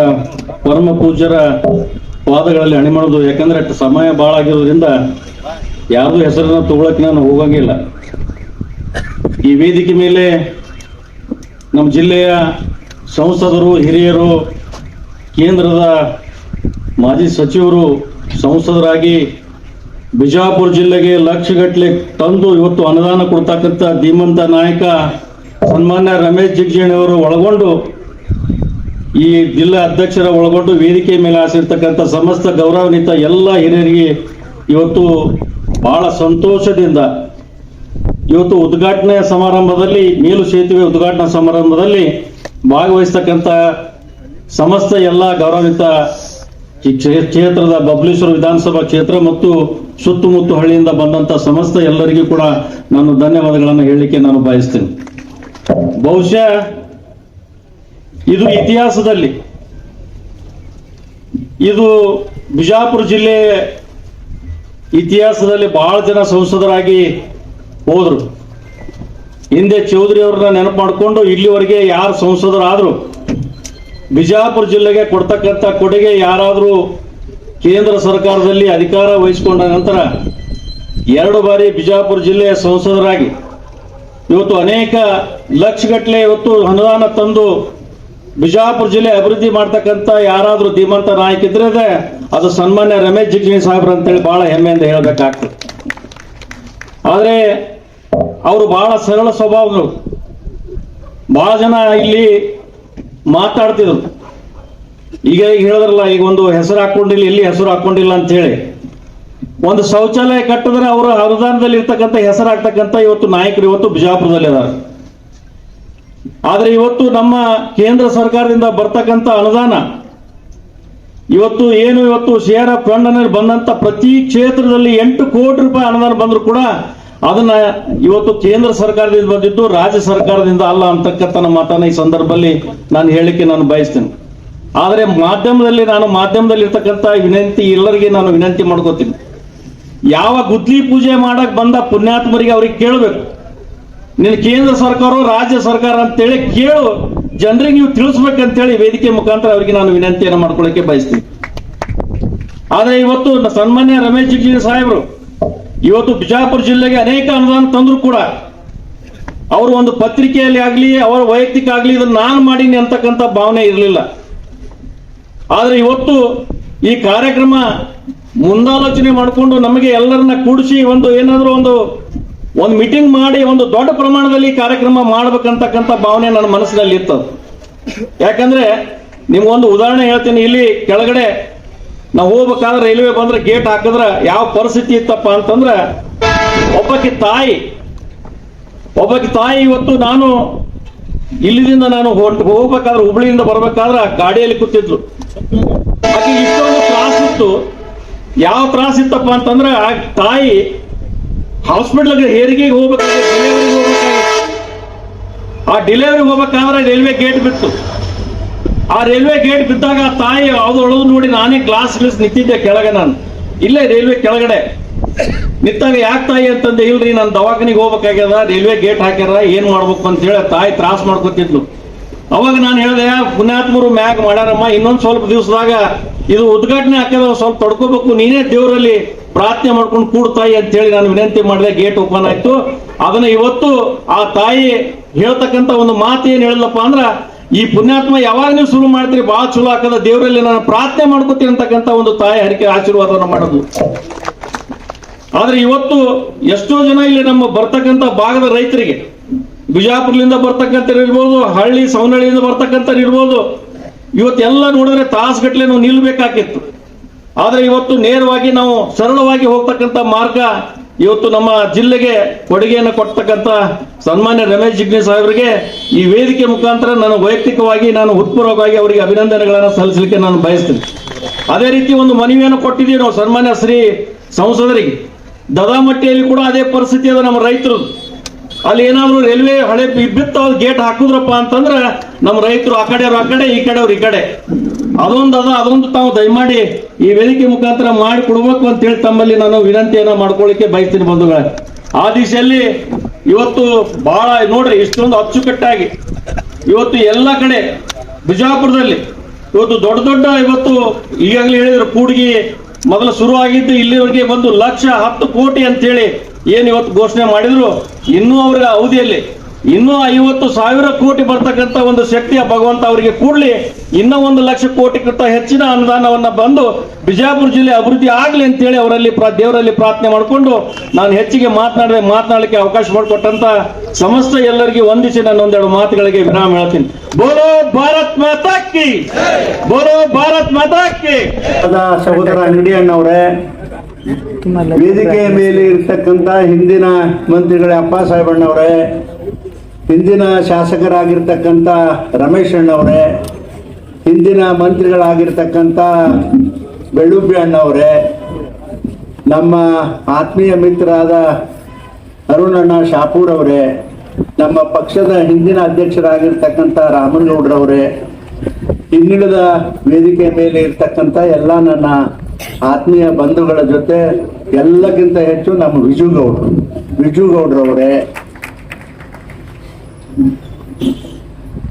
ಪರಮ ಪೂಜ್ಯರ ಪಾದಗಳಲ್ಲಿ ಅಣಿ ಮಾಡೋದು. ಯಾಕಂದ್ರೆ ಸಮಯ ಬಹಳ ಆಗಿರೋದ್ರಿಂದ ಯಾರ್ದು ಹೆಸರನ್ನ ತಗೊಳಕ್ಕೆ ನಾನು ಹೋಗಂಗಿಲ್ಲ. ಈ ವೇದಿಕೆ ಮೇಲೆ ನಮ್ಮ ಜಿಲ್ಲೆಯ ಸಂಸದರು, ಹಿರಿಯರು, ಕೇಂದ್ರದ ಮಾಜಿ ಸಚಿವರು, ಸಂಸದರಾಗಿ ಬಿಜಾಪುರ ಜಿಲ್ಲೆಗೆ ಲಕ್ಷಗಟ್ಟಲೆ ತಂದು ಇವತ್ತು ಅನುದಾನ ಕೊಡ್ತಕ್ಕಂಥ ಧೀಮಂತ ನಾಯಕ ಸನ್ಮಾನ್ಯ ರಮೇಶ್ ಜಿಗಜಿಣಿ ಅವರು ಒಳಗೊಂಡು, ಈ ಜಿಲ್ಲಾ ಅಧ್ಯಕ್ಷರ ಒಳಗೊಂಡು ವೇದಿಕೆ ಮೇಲೆ ಆಸಿರ್ತಕ್ಕಂಥ ಸಮಸ್ತ ಗೌರವಾನ್ವಿತ ಎಲ್ಲ ಹಿರಿಯರಿಗೆ ಇವತ್ತು ಬಹಳ ಸಂತೋಷದಿಂದ ಇವತ್ತು ಉದ್ಘಾಟನೆ ಸಮಾರಂಭದಲ್ಲಿ, ಮೇಲು ಸೇತುವೆ ಉದ್ಘಾಟನಾ ಸಮಾರಂಭದಲ್ಲಿ ಭಾಗವಹಿಸ್ತಕ್ಕಂಥ ಸಮಸ್ತ ಎಲ್ಲ ಗೌರವಾನ್ವಿತ ಈ ಕ್ಷೇತ್ರದ ಬಬಲೇಶ್ವರ ವಿಧಾನಸಭಾ ಕ್ಷೇತ್ರ ಮತ್ತು ಸುತ್ತಮುತ್ತ ಹಳ್ಳಿಯಿಂದ ಬಂದಂತ ಸಮಸ್ತ ಎಲ್ಲರಿಗೂ ಕೂಡ ನಾನು ಧನ್ಯವಾದಗಳನ್ನು ಹೇಳಲಿಕ್ಕೆ ನಾನು ಬಯಸ್ತೇನೆ. ಬಹುಶಃ ಇದು ಇತಿಹಾಸದಲ್ಲಿ, ಇದು ಬಿಜಾಪುರ ಜಿಲ್ಲೆ ಇತಿಹಾಸದಲ್ಲಿ ಬಹಳ ಜನ ಸಂಸದರಾಗಿ ಹೋದ್ರು. ಹಿಂದೆ ಚೌಧರಿ ಅವ್ರನ್ನ ನೆನಪು ಮಾಡಿಕೊಂಡು ಇಲ್ಲಿವರೆಗೆ ಯಾರು ಸಂಸದರಾದ್ರು ಬಿಜಾಪುರ ಜಿಲ್ಲೆಗೆ ಕೊಡ್ತಕ್ಕಂಥ ಕೊಡುಗೆ, ಯಾರಾದರೂ ಕೇಂದ್ರ ಸರ್ಕಾರದಲ್ಲಿ ಅಧಿಕಾರ ವಹಿಸಿಕೊಂಡ ನಂತರ 2 ಬಾರಿ ಬಿಜಾಪುರ ಜಿಲ್ಲೆಯ ಸಂಸದರಾಗಿ ಇವತ್ತು ಅನೇಕ ಲಕ್ಷಗಟ್ಟಲೆ ಇವತ್ತು ಅನುದಾನ ತಂದು ಬಿಜಾಪುರ ಜಿಲ್ಲೆ ಅಭಿವೃದ್ಧಿ ಮಾಡ್ತಕ್ಕಂಥ ಯಾರಾದರೂ ಧೀಮಂತ ನಾಯಕ ಇದ್ರೆ ಅದು ಸನ್ಮಾನ್ಯ ರಮೇಶ್ ಜಿಗಜಿಣಿ ಸಾಹೇಬ್ರು ಅಂತೇಳಿ ಬಹಳ ಹೆಮ್ಮೆಯಿಂದ ಹೇಳಬೇಕಾಗ್ತದೆ. ಆದ್ರೆ ಅವರು ಬಹಳ ಸರಳ ಸ್ವಭಾವಗಳು. ಬಹಳ ಜನ ಇಲ್ಲಿ ಮಾತಾಡ್ತಿದ್ರು. ಈಗ ಹೇಳಿದ್ರಲ್ಲ, ಈಗ ಒಂದು ಹೆಸರು ಹಾಕೊಂಡಿಲ್ಲ, ಇಲ್ಲಿ ಹೆಸರು ಹಾಕೊಂಡಿಲ್ಲ ಅಂತ ಹೇಳಿ. ಒಂದು ಶೌಚಾಲಯ ಕಟ್ಟಿದ್ರೆ ಅವರ ಅನುದಾನದಲ್ಲಿ ಇರ್ತಕ್ಕಂಥ ಹೆಸರು ಹಾಕ್ತಕ್ಕಂಥ ಇವತ್ತು ನಾಯಕರು ಇವತ್ತು ಬಿಜಾಪುರದಲ್ಲಿ ಅದಾರ. ಆದ್ರೆ ಇವತ್ತು ನಮ್ಮ ಕೇಂದ್ರ ಸರ್ಕಾರದಿಂದ ಬರ್ತಕ್ಕಂಥ ಅನುದಾನ ಇವತ್ತು ಏನು ಇವತ್ತು CRF ಫಂಡ್ ಬಂದಂತ ಪ್ರತಿ ಕ್ಷೇತ್ರದಲ್ಲಿ 8 ಕೋಟಿ ರೂಪಾಯಿ ಅನುದಾನ ಬಂದ್ರು ಕೂಡ ಅದನ್ನ ಇವತ್ತು ಕೇಂದ್ರ ಸರ್ಕಾರದಿಂದ ಬಂದಿದ್ದು, ರಾಜ್ಯ ಸರ್ಕಾರದಿಂದ ಅಲ್ಲ ಅಂತಕ್ಕಂಥ ಮಾತನ್ನ ಈ ಸಂದರ್ಭದಲ್ಲಿ ನಾನು ಹೇಳಲಿಕ್ಕೆ ನಾನು ಬಯಸ್ತೇನೆ. ಆದರೆ ಮಾಧ್ಯಮದಲ್ಲಿ ಇರ್ತಕ್ಕಂಥ ವಿನಂತಿ, ಎಲ್ಲರಿಗೆ ನಾನು ವಿನಂತಿ ಮಾಡ್ಕೋತೀನಿ, ಯಾವ ಗುದ್ಲಿ ಪೂಜೆ ಮಾಡಕ್ ಬಂದ ಪುಣ್ಯಾತ್ಮರಿಗೆ ಅವ್ರಿಗೆ ಕೇಳಬೇಕು, ನಿನ್ನ ಕೇಂದ್ರ ಸರ್ಕಾರ ರಾಜ್ಯ ಸರ್ಕಾರ ಅಂತೇಳಿ ಕೇಳು, ಜನರಿಗೆ ನೀವು ತಿಳಿಸ್ಬೇಕಂತೇಳಿ ವೇದಿಕೆ ಮುಖಾಂತರ ಅವರಿಗೆ ನಾನು ವಿನಂತಿಯನ್ನು ಮಾಡ್ಕೊಳ್ಳಿಕ್ಕೆ ಬಯಸ್ತೀನಿ. ಆದ್ರೆ ಇವತ್ತು ಸನ್ಮಾನ್ಯ ರಮೇಶ್ ಜಿಗಜಿಣಿ ಸಾಹೇಬರು ಇವತ್ತು ಬಿಜಾಪುರ ಜಿಲ್ಲೆಗೆ ಅನೇಕ ಅನುದಾನ ತಂದ್ರು ಕೂಡ ಅವರು ಒಂದು ಪತ್ರಿಕೆಯಲ್ಲಿ ಆಗ್ಲಿ, ಅವರ ವೈಯಕ್ತಿಕ ಆಗ್ಲಿ, ಇದನ್ನ ನಾನು ಮಾಡೀನಿ ಅಂತಕ್ಕಂಥ ಭಾವನೆ ಇರಲಿಲ್ಲ. ಆದ್ರೆ ಇವತ್ತು ಈ ಕಾರ್ಯಕ್ರಮ ಮುಂದಾಲೋಚನೆ ಮಾಡಿಕೊಂಡು ನಮಗೆ ಎಲ್ಲರನ್ನ ಕೂಡಿಸಿ ಒಂದು ಏನಾದರೂ ಒಂದು ಮೀಟಿಂಗ್ ಮಾಡಿ ಒಂದು ದೊಡ್ಡ ಪ್ರಮಾಣದಲ್ಲಿ ಕಾರ್ಯಕ್ರಮ ಮಾಡ್ಬೇಕಂತಕ್ಕಂಥ ಭಾವನೆ ನನ್ನ ಮನಸ್ಸಿನಲ್ಲಿ ಇತ್ತು. ಯಾಕಂದ್ರೆ ನಿಮ್ಗೊಂದು ಉದಾಹರಣೆ ಹೇಳ್ತೀನಿ. ಇಲ್ಲಿ ಕೆಳಗಡೆ ನಾವು ಹೋಗ್ಬೇಕಾದ್ರೆ ರೈಲ್ವೆ ಬಂದ್ರೆ ಗೇಟ್ ಹಾಕಿದ್ರೆ ಯಾವ ಪರಿಸ್ಥಿತಿ ಇತ್ತಪ್ಪ ಅಂತಂದ್ರೆ ಒಬ್ಬಾಕಿ ತಾಯಿ ಇವತ್ತು ನಾನು ಇಲ್ಲಿಂದ ನಾನು ಹೋಗ್ಬೇಕಾದ್ರೆ ಹುಬ್ಳಿಯಿಂದ ಬರ್ಬೇಕಾದ್ರೆ ಗಾಡಿಯಲ್ಲಿ ಕೂತಿದ್ಲು. ಆಕೆ ಇಷ್ಟೊಂದು ತ್ರಾಸ ಇತ್ತು. ಯಾವ ತ್ರಾಸ ಇತ್ತಪ್ಪ ಅಂತಂದ್ರೆ ಆ ತಾಯಿ ಹಾಸ್ಪಿಟಲ್ಗೆ ಹೆರಿಗೆಗೆ ಹೋಗ್ಬೇಕಾದ್ರೆ ಡೆಲಿವರಿ ಹೋಗ್ಬೇಕಾದ್ರೆ ರೈಲ್ವೆ ಗೇಟ್ ಬಿತ್ತು. ಆ ರೈಲ್ವೆ ಗೇಟ್ ಬಿದ್ದಾಗ ತಾಯಿ ಯಾವ್ದೊಳದು ನೋಡಿ ನಾನೇ ಗ್ಲಾಸ್ ನಿಂತಿದ್ದೆ ಕೆಳಗೆ. ನಾನು ಇಲ್ಲೇ ರೈಲ್ವೆ ಕೆಳಗಡೆ ನಿಂತಾಗ ಯಾಕೆ ತಾಯಿ ಅಂತಂದೆ, ಇಲ್ರಿ ನಾನು ದವಾಖಾನಿಗೆ ಹೋಗ್ಬೇಕಾಗ್ಯದ, ರೈಲ್ವೆ ಗೇಟ್ ಹಾಕ್ಯಾರ, ಏನ್ ಮಾಡ್ಬೇಕು ಅಂತ ಹೇಳಿ ತಾಯಿ ತ್ರಾಸ ಮಾಡ್ಕೊತಿದ್ಲು. ಅವಾಗ ನಾನು ಹೇಳಿದೆ, ಪುಣ್ಯಾತ್ಮರು ಮ್ಯಾಗ್ ಮಾಡ್ಯಾರಮ್ಮ, ಇನ್ನೊಂದ್ ಸ್ವಲ್ಪ ದಿವಸದಾಗ ಇದು ಉದ್ಘಾಟನೆ ಹಾಕ್ಯದ, ಸ್ವಲ್ಪ ತಡ್ಕೋಬೇಕು, ನೀನೇ ದೇವರಲ್ಲಿ ಪ್ರಾರ್ಥನೆ ಮಾಡ್ಕೊಂಡು ಕೂಡ್ತಾಯಿ ಅಂತ ಹೇಳಿ ನಾನು ವಿನಂತಿ ಮಾಡಿದೆ. ಗೇಟ್ ಓಪನ್ ಆಯ್ತು. ಅದನ್ನ ಇವತ್ತು ಆ ತಾಯಿ ಹೇಳ್ತಕ್ಕಂಥ ಒಂದು ಮಾತು ಏನ್ ಹೇಳಿಲ್ಲಪ್ಪ ಅಂದ್ರ, ಈ ಪುಣ್ಯಾತ್ಮ ಯಾವಾಗ ನೀವು ಶುರು ಮಾಡ್ತೀರಿ ಬಹಳ ಚಲೋ ಹಾಕದ, ದೇವರಲ್ಲಿ ನಾನು ಪ್ರಾರ್ಥನೆ ಮಾಡ್ಕೋತೀನಿ ಅಂತಕ್ಕಂಥ ಒಂದು ತಾಯಿ ಹರಿಕೆ ಆಶೀರ್ವಾದವನ್ನು ಮಾಡೋದು. ಆದ್ರೆ ಇವತ್ತು ಎಷ್ಟೋ ಜನ ಇಲ್ಲಿ ನಮ್ಮ ಬರ್ತಕ್ಕಂಥ ಭಾಗದ ರೈತರಿಗೆ, ಬಿಜಾಪುರದಿಂದ ಬರ್ತಕ್ಕಂಥ ಇರ್ಬೋದು, ಹಳ್ಳಿ ಸವನಹಳ್ಳಿಯಿಂದ ಬರ್ತಕ್ಕಂಥ ಇರ್ಬೋದು, ಇವತ್ತೆಲ್ಲ ನೋಡಿದ್ರೆ ತಾಸುಗಟ್ಲೆ ನಾವು ನಿಲ್ಬೇಕಾಗಿತ್ತು. ಆದ್ರೆ ಇವತ್ತು ನೇರವಾಗಿ ನಾವು ಸರಳವಾಗಿ ಹೋಗ್ತಕ್ಕಂಥ ಮಾರ್ಗ ಇವತ್ತು ನಮ್ಮ ಜಿಲ್ಲೆಗೆ ಕೊಡುಗೆಯನ್ನು ಕೊಡ್ತಕ್ಕಂಥ ಸನ್ಮಾನ್ಯ ರಮೇಶ್ ಜಿಗ್ನಿ ಸಾಹೇಬರಿಗೆ ಈ ವೇದಿಕೆ ಮುಖಾಂತರ ನಾನು ವೈಯಕ್ತಿಕವಾಗಿ ನಾನು ಹೃತ್ಪೂರ್ವಕವಾಗಿ ಅವರಿಗೆ ಅಭಿನಂದನೆಗಳನ್ನು ಸಲ್ಲಿಸಲಿಕ್ಕೆ ನಾನು ಬಯಸ್ತೀನಿ. ಅದೇ ರೀತಿ ಒಂದು ಮನವಿಯನ್ನು ಕೊಟ್ಟಿದ್ದೀವಿ ನಾವು ಸನ್ಮಾನ್ಯ ಶ್ರೀ ಸಂಸದರಿಗೆ. ದದಾಮಟ್ಟಿಯಲ್ಲಿ ಕೂಡ ಅದೇ ಪರಿಸ್ಥಿತಿ ಅದ ನಮ್ಮ ರೈತರು. ಅಲ್ಲಿ ಏನಾದ್ರು ರೈಲ್ವೆ ಹಳೆ ಬಿತ್ತು ಗೇಟ್ ಹಾಕುದ್ರಪ್ಪ ಅಂತಂದ್ರೆ ನಮ್ಮ ರೈತರು ಆ ಕಡೆ ಈ ಕಡೆ ಈ ಕಡೆ ಅದೊಂದು ತಾವು ದಯಮಾಡಿ ಈ ವೇದಿಕೆ ಮುಖಾಂತರ ಮಾಡಿ ಕೊಡ್ಬೇಕು ಅಂತ ಹೇಳಿ ತಮ್ಮಲ್ಲಿ ನಾನು ವಿನಂತಿಯನ್ನ ಮಾಡ್ಕೊಳ್ಳಿಕ್ಕೆ ಬಯಸ್ತೀನಿ ಬಂಧುಗಳೇ. ಆ ದಿಶೆಯಲ್ಲಿ ಇವತ್ತು ಬಹಳ ನೋಡ್ರಿ ಇಷ್ಟೊಂದು ಅಚ್ಚುಕಟ್ಟಾಗಿ ಇವತ್ತು ಎಲ್ಲ ಕಡೆ ಬಿಜಾಪುರದಲ್ಲಿ ಇವತ್ತು ದೊಡ್ಡ ಇವತ್ತು ಈಗಾಗಲೇ ಹೇಳಿದ್ರು ಕೂಡ್ಗಿ ಮೊದಲು ಶುರು ಆಗಿದ್ದು ಇಲ್ಲಿವರೆಗೆ ಬಂದು 1,10 ಕೋಟಿ ಅಂತ ಹೇಳಿ ಏನ್ ಇವತ್ತು ಘೋಷಣೆ ಮಾಡಿದ್ರು. ಇನ್ನೂ ಅವ್ರಿಗೆ ಅವಧಿಯಲ್ಲಿ ಇನ್ನೂ 50,000 ಕೋಟಿ ಬರ್ತಕ್ಕಂಥ ಒಂದು ಶಕ್ತಿಯ ಭಗವಂತ ಅವರಿಗೆ ಕೂಡ್ಲಿ ಇನ್ನೂ 1,00,000 ಕೋಟಿಗಿಂತ ಹೆಚ್ಚಿನ ಅನುದಾನವನ್ನ ಬಂದು ಬಿಜಾಪುರ ಜಿಲ್ಲೆ ಅಭಿವೃದ್ಧಿ ಆಗ್ಲಿ ಅಂತ ಹೇಳಿ ಅವರಲ್ಲಿ ದೇವರಲ್ಲಿ ಪ್ರಾರ್ಥನೆ ಮಾಡಿಕೊಂಡು ನಾನು ಹೆಚ್ಚಿಗೆ ಮಾತನಾಡಲಿಕ್ಕೆ ಅವಕಾಶ ಮಾಡಿಕೊಟ್ಟಂತ ಸಮಸ್ತ ಎಲ್ಲರಿಗೆ ವಂದಿಸಿ ನಾನು ಒಂದೆರಡು ಮಾತುಗಳಿಗೆ ವಿರಾಮ ಹೇಳ್ತೀನಿ. ಬೋಲೋ ಭಾರತ್ ಮಾತಾ ಕಿ, ಬೋಲೋ ಭಾರತ್ ಮಾತಾ ಕಿ. ಸಹೋದರ ಅಂಗಡಿ ಅಣ್ಣವರೇ, ವೇದಿಕೆಯ ಮೇಲೆ ಇರ್ತಕ್ಕಂಥ ಹಿಂದಿನ ಮಂತ್ರಿಗಳೇ ಅಪ್ಪ ಸಾಹೇಬಣ್ಣವರೇ, ಹಿಂದಿನ ಶಾಸಕರಾಗಿರ್ತಕ್ಕಂಥ ರಮೇಶ್ ಅಣ್ಣವರೇ, ಹಿಂದಿನ ಮಂತ್ರಿಗಳಾಗಿರ್ತಕ್ಕಂಥ ಬೆಳ್ಳುಬ್ಬಿ ಅಣ್ಣವರೇ, ನಮ್ಮ ಆತ್ಮೀಯ ಮಿತ್ರರಾದ ಅರುಣಣ್ಣ ಶಾಪೂರ್ ಅವರೇ, ನಮ್ಮ ಪಕ್ಷದ ಹಿಂದಿನ ಅಧ್ಯಕ್ಷರಾಗಿರ್ತಕ್ಕಂಥ ರಾಮನಗೌಡ್ರವರೇ, ಇನ್ನಿಳಿದ ವೇದಿಕೆ ಮೇಲೆ ಇರ್ತಕ್ಕಂಥ ಎಲ್ಲ ನನ್ನ ಆತ್ಮೀಯ ಬಂಧುಗಳ ಜೊತೆ ಎಲ್ಲಕ್ಕಿಂತ ಹೆಚ್ಚು ನಮ್ಮ ವಿಜುಗೌಡ್ರವರೇ,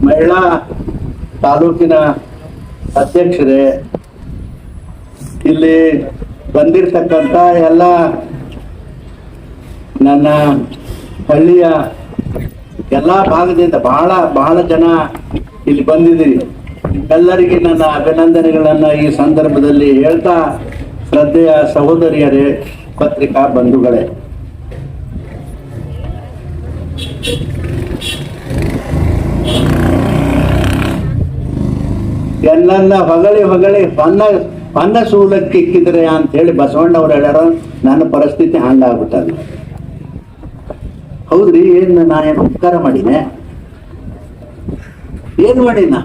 ಮಹಿಳಾ ತಾಲೂಕಿನ ಅಧ್ಯಕ್ಷರೇ, ಇಲ್ಲಿ ಬಂದಿರತಕ್ಕಂಥ ಎಲ್ಲ ನನ್ನ ಹಳ್ಳಿಯ ಎಲ್ಲ ಭಾಗದಿಂದ ಬಹಳ ಜನ ಇಲ್ಲಿ ಬಂದಿದ್ದೀರಿ. ಎಲ್ಲರಿಗೆ ನನ್ನ ಅಭಿನಂದನೆಗಳನ್ನ ಈ ಸಂದರ್ಭದಲ್ಲಿ ಹೇಳ್ತಾ, ಶ್ರದ್ಧೆಯ ಸಹೋದರಿಯರೇ, ಪತ್ರಿಕಾ ಬಂಧುಗಳೇ, ಎಲ್ಲನ್ನ ಹೊಗಳಿ ಪನ್ನ ಸೂಲಕ್ಕೆ ಇಕ್ಕಿದ್ರೆ ಅಂತ ಹೇಳಿ ಬಸವಣ್ಣವ್ರು ಹೇಳ್ಯಾರ. ನನ್ನ ಪರಿಸ್ಥಿತಿ ಹಂಗಾಗ್ಬಿಟ್ಟದ. ಹೌದ್ರಿ, ನಾ ಏನು ಉಪಕಾರ ಮಾಡಿನೆ? ಏನ್ ಮಾಡಿನ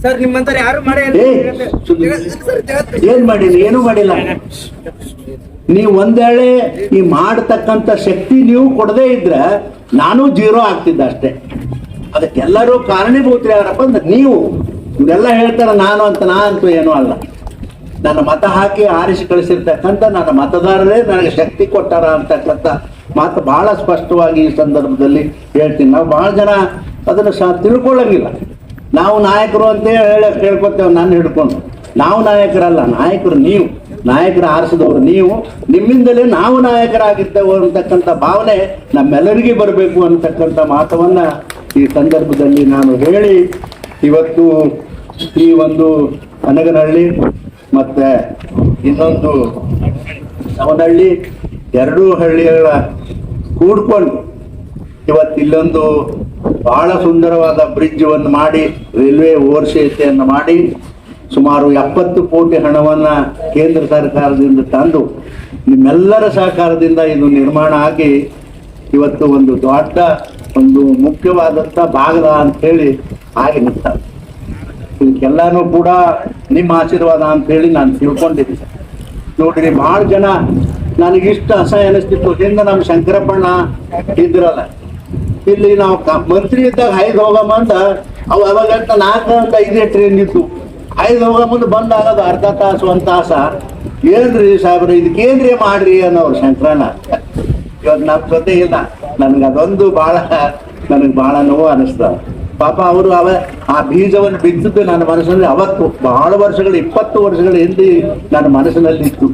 ಸರ್? ನಿಮ್ಮಂತರ ಯಾರು ಏನ್ ಮಾಡೀನಿ? ಏನು ಮಾಡಿಲ್ಲ. ನೀವು ಒಂದೇಳೆ ಈ ಮಾಡತಕ್ಕಂತ ಶಕ್ತಿ ನೀವು ಕೊಡದೇ ಇದ್ರೆ ನಾನು 0 ಆಗ್ತಿದ್ದ ಅಷ್ಟೇ. ಅದಕ್ಕೆಲ್ಲರೂ ಕಾರಣೀಭೂತರು ಯಾರಪ್ಪ ಅಂದ್ರೆ ನೀವು. ಇವರೆಲ್ಲ ಹೇಳ್ತಾರ ನಾನು ಅಂತೂ ಏನೂ ಅಲ್ಲ. ನನ್ನ ಮತ ಹಾಕಿ ಆರಿಸಿ ಕಳಿಸಿರ್ತಕ್ಕಂಥ ನನ್ನ ಮತದಾರರೇ ನನಗೆ ಶಕ್ತಿ ಕೊಟ್ಟಾರ ಅಂತಕ್ಕಂಥ ಮಾತು ಬಹಳ ಸ್ಪಷ್ಟವಾಗಿ ಈ ಸಂದರ್ಭದಲ್ಲಿ ಹೇಳ್ತೀನಿ. ನಾವು ಬಹಳ ಜನ ಅದನ್ನು ತಿಳ್ಕೊಳ್ಳಂಗಿಲ್ಲ. ನಾವು ನಾಯಕರು ಅಂತ ಹೇಳ್ಕೊತೇವೆ ನನ್ನ ಹಿಡ್ಕೊಂಡು. ನಾವು ನಾಯಕರಲ್ಲ, ನಾಯಕರು ನೀವು. ನಾಯಕರು ಆರಿಸಿದವರು ನೀವು. ನಿಮ್ಮಿಂದಲೇ ನಾವು ನಾಯಕರಾಗಿದ್ದೇವೆ ಅಂತಕ್ಕಂಥ ಭಾವನೆ ನಮ್ಮೆಲ್ಲರಿಗೆ ಬರಬೇಕು ಅಂತಕ್ಕಂಥ ಮಾತವನ್ನ ಈ ಸಂದರ್ಭದಲ್ಲಿ ನಾನು ಹೇಳಿ, ಇವತ್ತು ಈ ಒಂದು ಹನಗನಹಳ್ಳಿ ಮತ್ತೆ ಇನ್ನೊಂದು ಸವನಹಳ್ಳಿ, ಎರಡೂ ಹಳ್ಳಿಗಳ ಕೂಡ್ಕೊಂಡು ಇವತ್ತು ಇಲ್ಲೊಂದು ಬಹಳ ಸುಂದರವಾದ ಬ್ರಿಡ್ಜ್ ಅನ್ನು ಮಾಡಿ, ರೈಲ್ವೆ ಓವರ್ ಸೇತುವೆಯನ್ನು ಮಾಡಿ ಸುಮಾರು 70 ಕೋಟಿ ಹಣವನ್ನ ಕೇಂದ್ರ ಸರ್ಕಾರದಿಂದ ತಂದು ನಿಮ್ಮೆಲ್ಲರ ಸಹಕಾರದಿಂದ ಇದು ನಿರ್ಮಾಣ ಆಗಿ ಇವತ್ತು ಒಂದು ದೊಡ್ಡ ಒಂದು ಮುಖ್ಯವಾದಂಥ ಭಾಗದ ಅಂತ ಹೇಳಿ ಆಗಿ ನಿಂತ. ಇದಕ್ಕೆಲ್ಲಾನು ಕೂಡ ನಿಮ್ಮ ಆಶೀರ್ವಾದ ಅಂತ ಹೇಳಿ ನಾನು ತಿಳ್ಕೊಂಡಿದ್ದೀನಿ. ನೋಡ್ರಿ, ಬಹಳ ಜನ ನನಗಿಷ್ಟ ಅಸಹ್ಯ ಅನಿಸ್ತಿತ್ತು. ಹಿಂದೆ ನಮ್ಮ ಶಂಕರಪ್ಪಣ್ಣ ಇದ್ರಲ್ಲ, ಇಲ್ಲಿ ನಾವು ಮಂತ್ರಿ ಇದ್ದಾಗ 5 ಹೋಗಮಂದ ಅವಾಗ 4 ಅಂತ 5 ಟ್ರೈನ್ ಇತ್ತು. 5 ಹೋಗಮಂದು ಬಂದಾಗದು ಅರ್ಧ ತಾಸು 1 ತಾಸ. ಏನ್ರಿ ಸಾಹೇಬ್ರೆ ಇದಕ್ಕೇನ್ರಿ ಮಾಡ್ರಿ ಅನ್ನೋರು ಶಂಕರಣ್ಣ. ಇವತ್ತು ನಮ್ಮ ಜೊತೆ ಇಲ್ಲ. ನನಗೆ ಅದೊಂದು ನನಗೆ ಬಹಳ ನೋವು ಅನಿಸ್ತ. ಪಾಪ ಅವರು ಆ ಬೀಜವನ್ನು ಬಿತ್ತಿದ್ದು ನನ್ನ ಮನಸ್ಸಿನಲ್ಲಿ ಅವತ್ತು ಬಹಳ ವರ್ಷಗಳು 20 ವರ್ಷಗಳ ಹಿಂದೆ ನನ್ನ ಮನಸ್ಸಿನಲ್ಲಿ ಇತ್ತು.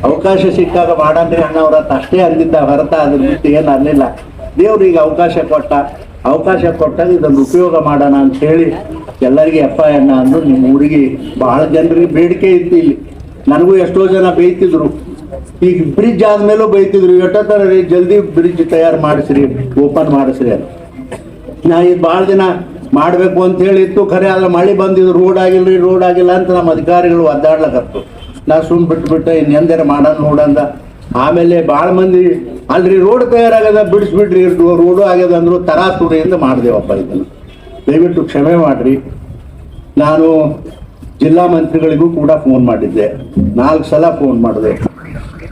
ಅವಕಾಶ ಸಿಕ್ಕಾಗ ಮಾಡಂದ್ರೆ ಅಣ್ಣ ಅವ್ರ ಅಷ್ಟೇ ಅಂದಿದ್ದ ಹೊರತ ಅದ್ರ ಬಿಟ್ಟು ಏನು ಅನ್ನಿಲ್ಲ. ದೇವ್ರಿಗೆ ಅವಕಾಶ ಕೊಟ್ಟಾಗ ಇದನ್ನು ಉಪಯೋಗ ಮಾಡೋಣ ಅಂತ ಹೇಳಿ ಎಲ್ಲರಿಗೆ ಅಪ್ಪ ಅಣ್ಣ ಅಂದ್ರು. ನಿಮ್ಮ ಊರಿಗೆ ಬಹಳ ಜನರಿಗೆ ಬೇಡಿಕೆ ಇತ್ತು. ಇಲ್ಲಿ ನನಗೂ ಎಷ್ಟೋ ಜನ ಬೈತಿದ್ರು. ಈಗ ಬ್ರಿಡ್ಜ್ ಆದ್ಮೇಲೂ ಬೈತಿದ್ರು, ಎಷ್ಟೊತ್ತರ ಜಲ್ದಿ ಬ್ರಿಡ್ಜ್ ತಯಾರು ಮಾಡಿಸ್ರಿ, ಓಪನ್ ಮಾಡಿಸ್ರಿ ಅಂತ. ನಾ ಇದು ಭಾಳ ದಿನ ಮಾಡಬೇಕು ಅಂತ ಹೇಳಿತ್ತು. ಖರೆ ಆದ್ರೆ ಮಳೆ ಬಂದಿದ್ದು ರೋಡ್ ಆಗಿಲ್ಲ ಅಂತ ನಮ್ಮ ಅಧಿಕಾರಿಗಳು ಒದ್ದಾಡ್ಲಕತ್ತು. ನಾ ಸುಮ್ ಬಿಟ್ಬಿಟ್ಟೆ, ಇನ್ನೆಂದರೆ ಮಾಡೋಣ ನೋಡಂದ. ಆಮೇಲೆ ಭಾಳ ಮಂದಿ ಅಲ್ರಿ ರೋಡ್ ತಯಾರಾಗದ ಬಿಡಿಸ್ಬಿಡ್ರಿ, ರೋಡು ಆಗ್ಯದ ಅಂದ್ರು. ತರಾತುರಿಯಿಂದ ಮಾಡಿದೆವಪ್ಪ ಇದನ್ನು. ದಯವಿಟ್ಟು ಕ್ಷಮೆ ಮಾಡ್ರಿ. ನಾನು ಜಿಲ್ಲಾ ಮಂತ್ರಿಗಳಿಗೂ ಕೂಡ ಫೋನ್ ಮಾಡಿದ್ದೆ. 4 ಸಲ ಫೋನ್ ಮಾಡಿದೆ.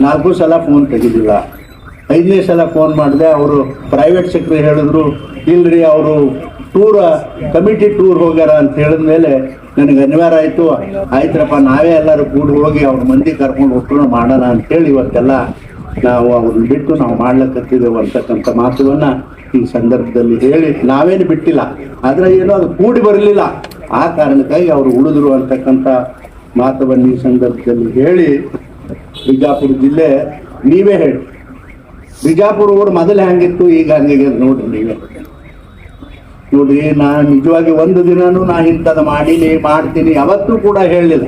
4 ಸಲ ಫೋನ್ ತೆಗಿಲಿಲ್ಲ. 5ನೇ ಸಲ ಫೋನ್ ಮಾಡಿದೆ. ಅವರು ಪ್ರೈವೇಟ್ ಸೆಕ್ರೆಟರಿ ಹೇಳಿದ್ರು, ಇಲ್ರಿ ಅವರು ಕಮಿಟಿ ಟೂರ್ ಹೋಗ್ಯಾರ ಅಂತ ಹೇಳಿದ್ಮೇಲೆ ನನಗೆ ಅನಿವಾರ್ಯ ಆಯ್ತು. ಆಯ್ತರಪ್ಪ, ನಾವೇ ಎಲ್ಲರೂ ಕೂಡಿ ಹೋಗಿ ಅವ್ರ ಮಂದಿ ಕರ್ಕೊಂಡು ಒಟ್ಟು ಮಾಡೋಣ ಅಂತ ಹೇಳಿ ಇವತ್ತೆಲ್ಲ ನಾವು ಅವ್ರನ್ನ ಬಿಟ್ಟು ನಾವು ಮಾಡ್ಲಕ್ಕತ್ತಿದ್ದೇವೆ ಅಂತಕ್ಕಂಥ ಮಾತುವನ್ನ ಈ ಸಂದರ್ಭದಲ್ಲಿ ಹೇಳಿ, ನಾವೇನು ಬಿಟ್ಟಿಲ್ಲ, ಆದ್ರೆ ಏನೋ ಅದು ಕೂಡಿ ಬರಲಿಲ್ಲ, ಆ ಕಾರಣಕ್ಕಾಗಿ ಅವರು ಉಳಿದ್ರು ಅಂತಕ್ಕಂಥ ಮಾತುವನ್ನು ಈ ಸಂದರ್ಭದಲ್ಲಿ ಹೇಳಿ, ಬಿಜಾಪುರ ಜಿಲ್ಲೆ ನೀವೇ ಹೇಳಿ, ಬಿಜಾಪುರ ಊರು ಮೊದಲು ಹೆಂಗಿತ್ತು ಈಗ ಹಂಗೆ ನೋಡ್ರಿ ನೋಡ್ರಿ. ನಾನು ನಿಜವಾಗಿ ಒಂದು ದಿನನೂ ನಾ ಇಂಥದ್ದು ಮಾಡ್ತೀನಿ ಯಾವತ್ತೂ ಕೂಡ ಹೇಳಲಿಲ್ಲ.